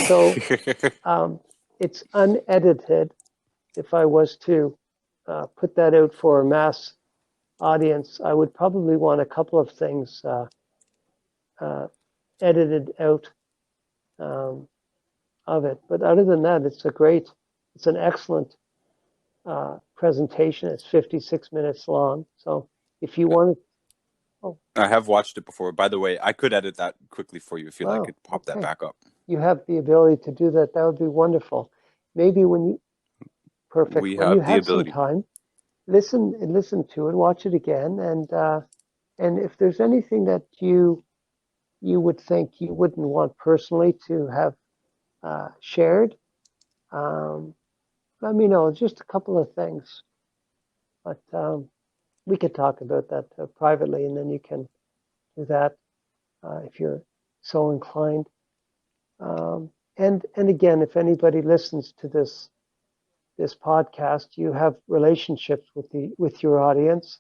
So it's unedited. If I was to put that out for mass audience, I would probably want a couple of things edited out of it. But other than that, it's an excellent presentation. It's 56 minutes long. So if you want to, I have watched it before. By the way, I could edit that quickly for you if you like. I could pop that okay. back up. You have the ability to do that. That would be wonderful. Maybe when you We when you have the have some ability. time, listen to it, watch it again, and if there's anything that you would think you wouldn't want personally to have shared, let me know. Just a couple of things, but we could talk about that privately, and then you can do that if you're so inclined. And again, if anybody listens to this podcast, you have relationships with your audience,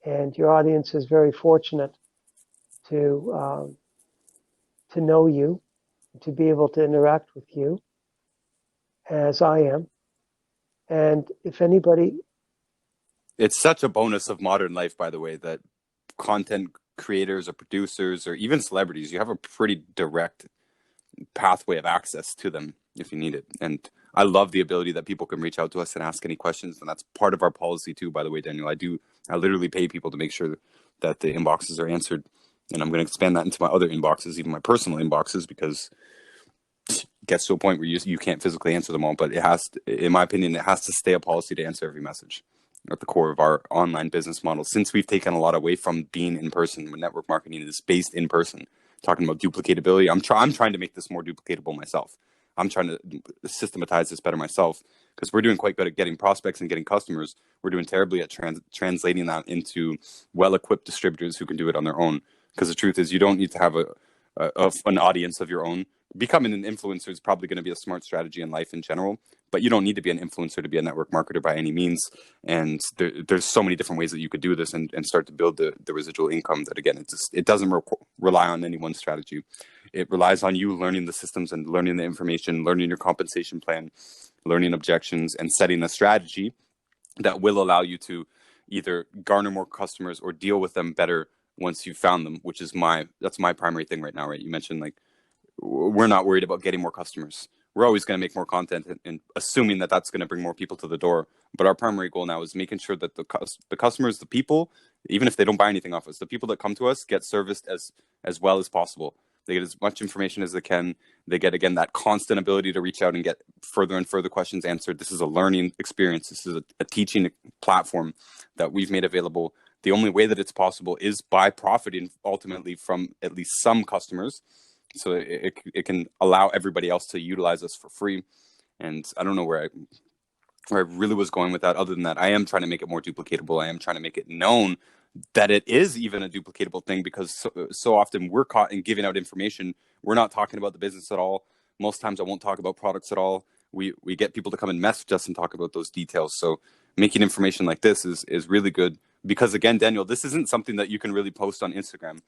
and your audience is very fortunate to know you, to be able to interact with you, as I am. And if anybody, It's such a bonus of modern life, by the way, that content creators or producers or even celebrities, you have a pretty direct pathway of access to them if you need it. And I love the ability that people can reach out to us and ask any questions. And that's part of our policy too, by the way, Daniel. I literally pay people to make sure that the inboxes are answered. And I'm going to expand that into my other inboxes, even my personal inboxes, because it gets to a point where you can't physically answer them all. But it has to, in my opinion, it has to stay a policy to answer every message at the core of our online business model. Since we've taken a lot away from being in person, when network marketing is based in person, talking about duplicatability, I'm trying to make this more duplicatable myself. I'm trying to systematize this better myself, because we're doing quite good at getting prospects and getting customers. We're doing terribly at translating that into well-equipped distributors who can do it on their own. Because the truth is, you don't need to have an audience of your own. Becoming an influencer is probably going to be a smart strategy in life in general, but you don't need to be an influencer to be a network marketer by any means. And there's so many different ways that you could do this and start to build the residual income that, again, it doesn't rely on any one strategy. It relies on you learning the systems and learning the information, learning your compensation plan, learning objections, and setting a strategy that will allow you to either garner more customers or deal with them better once you've found them, which is that's my primary thing right now, right? You mentioned, like, we're not worried about getting more customers. We're always going to make more content and assuming that that's going to bring more people to the door. But our primary goal now is making sure that the customers, the people, even if they don't buy anything off us, the people that come to us get serviced as well as possible. They get as much information as they can. They get, again, that constant ability to reach out and get further and further questions answered. This is a learning experience. This is a teaching platform that we've made available. The only way that it's possible is by profiting ultimately from at least some customers, so it can allow everybody else to utilize us for free. And I don't know where I really was going with that. Other than that, I am trying to make it more duplicatable. I am trying to make it known that it is even a duplicatable thing, because so often we're caught in giving out information. We're not talking about the business at all. Most times I won't talk about products at all. We get people to come and message us and talk about those details. So making information like this is really good, because, again, Daniel, this isn't something that you can really post on Instagram.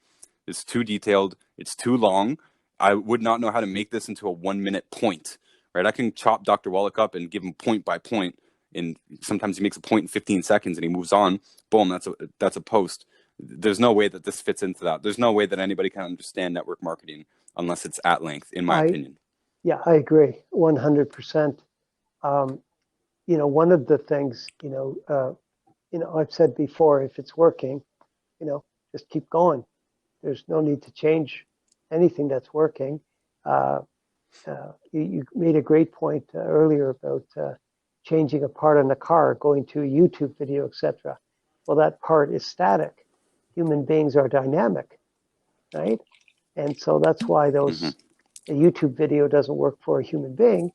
It's too detailed. It's too long. I would not know how to make this into a 1 minute point, right? I can chop Dr. Wallach up and give him point by point. And sometimes he makes a point in 15 seconds and he moves on. Boom, that's a post. There's no way that this fits into that. There's no way that anybody can understand network marketing unless it's at length, in my opinion. Yeah, I agree 100%. One of the things, I've said before, if it's working, just keep going. There's no need to change anything that's working. You made a great point earlier about changing a part on a car, going to a YouTube video, etc. Well, that part is static. Human beings are dynamic, right? And so that's why a YouTube video doesn't work for a human being,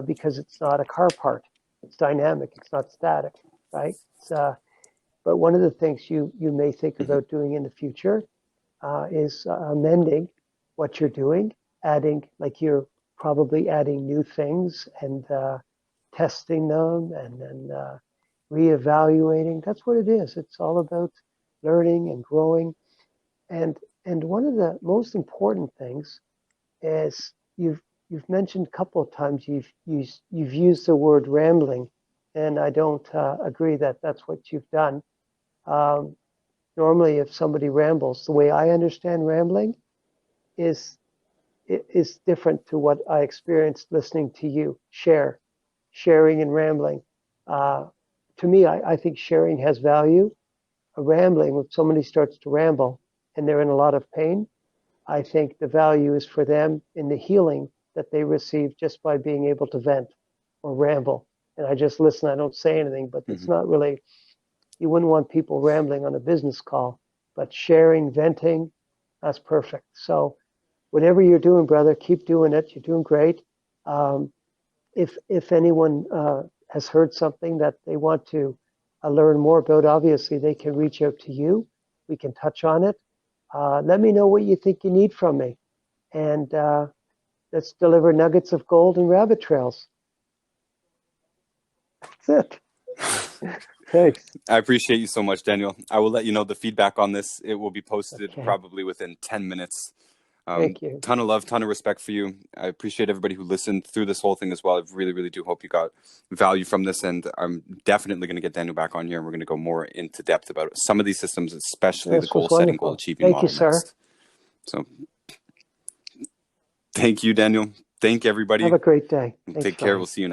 because it's not a car part. It's dynamic. It's not static, right? But one of the things you may think about doing in the future is amending what you're doing, you're probably adding new things and testing them and then reevaluating. That's what it is. It's all about learning and growing. And one of the most important things is you've mentioned a couple of times you've used the word rambling, and I don't agree that that's what you've done. Normally, if somebody rambles, the way I understand rambling is different to what I experienced listening to you. Sharing and rambling. To me, I think sharing has value. Rambling, when somebody starts to ramble and they're in a lot of pain, I think the value is for them in the healing that they receive just by being able to vent or ramble. And I just listen, I don't say anything, but it's not really, you wouldn't want people rambling on a business call, but sharing, venting, that's perfect. So whatever you're doing, brother, keep doing it. You're doing great. If anyone has heard something that they want to learn more about, obviously they can reach out to you. We can touch on it. Let me know what you think you need from me. And let's deliver nuggets of gold and rabbit trails. That's it. Thanks. I appreciate you so much, Daniel. I will let you know the feedback on this. It will be posted Okay. probably within 10 minutes. Thank you. Ton of love, ton of respect for you. I appreciate everybody who listened through this whole thing as well. I really, really do hope you got value from this. And I'm definitely going to get Daniel back on here and we're going to go more into depth about some of these systems, especially This the goal was setting, wonderful. goal achieving Thank model you, sir. next. So thank you, Daniel. Thank everybody. Have a great day. Thanks, Take care. brother. We'll see you next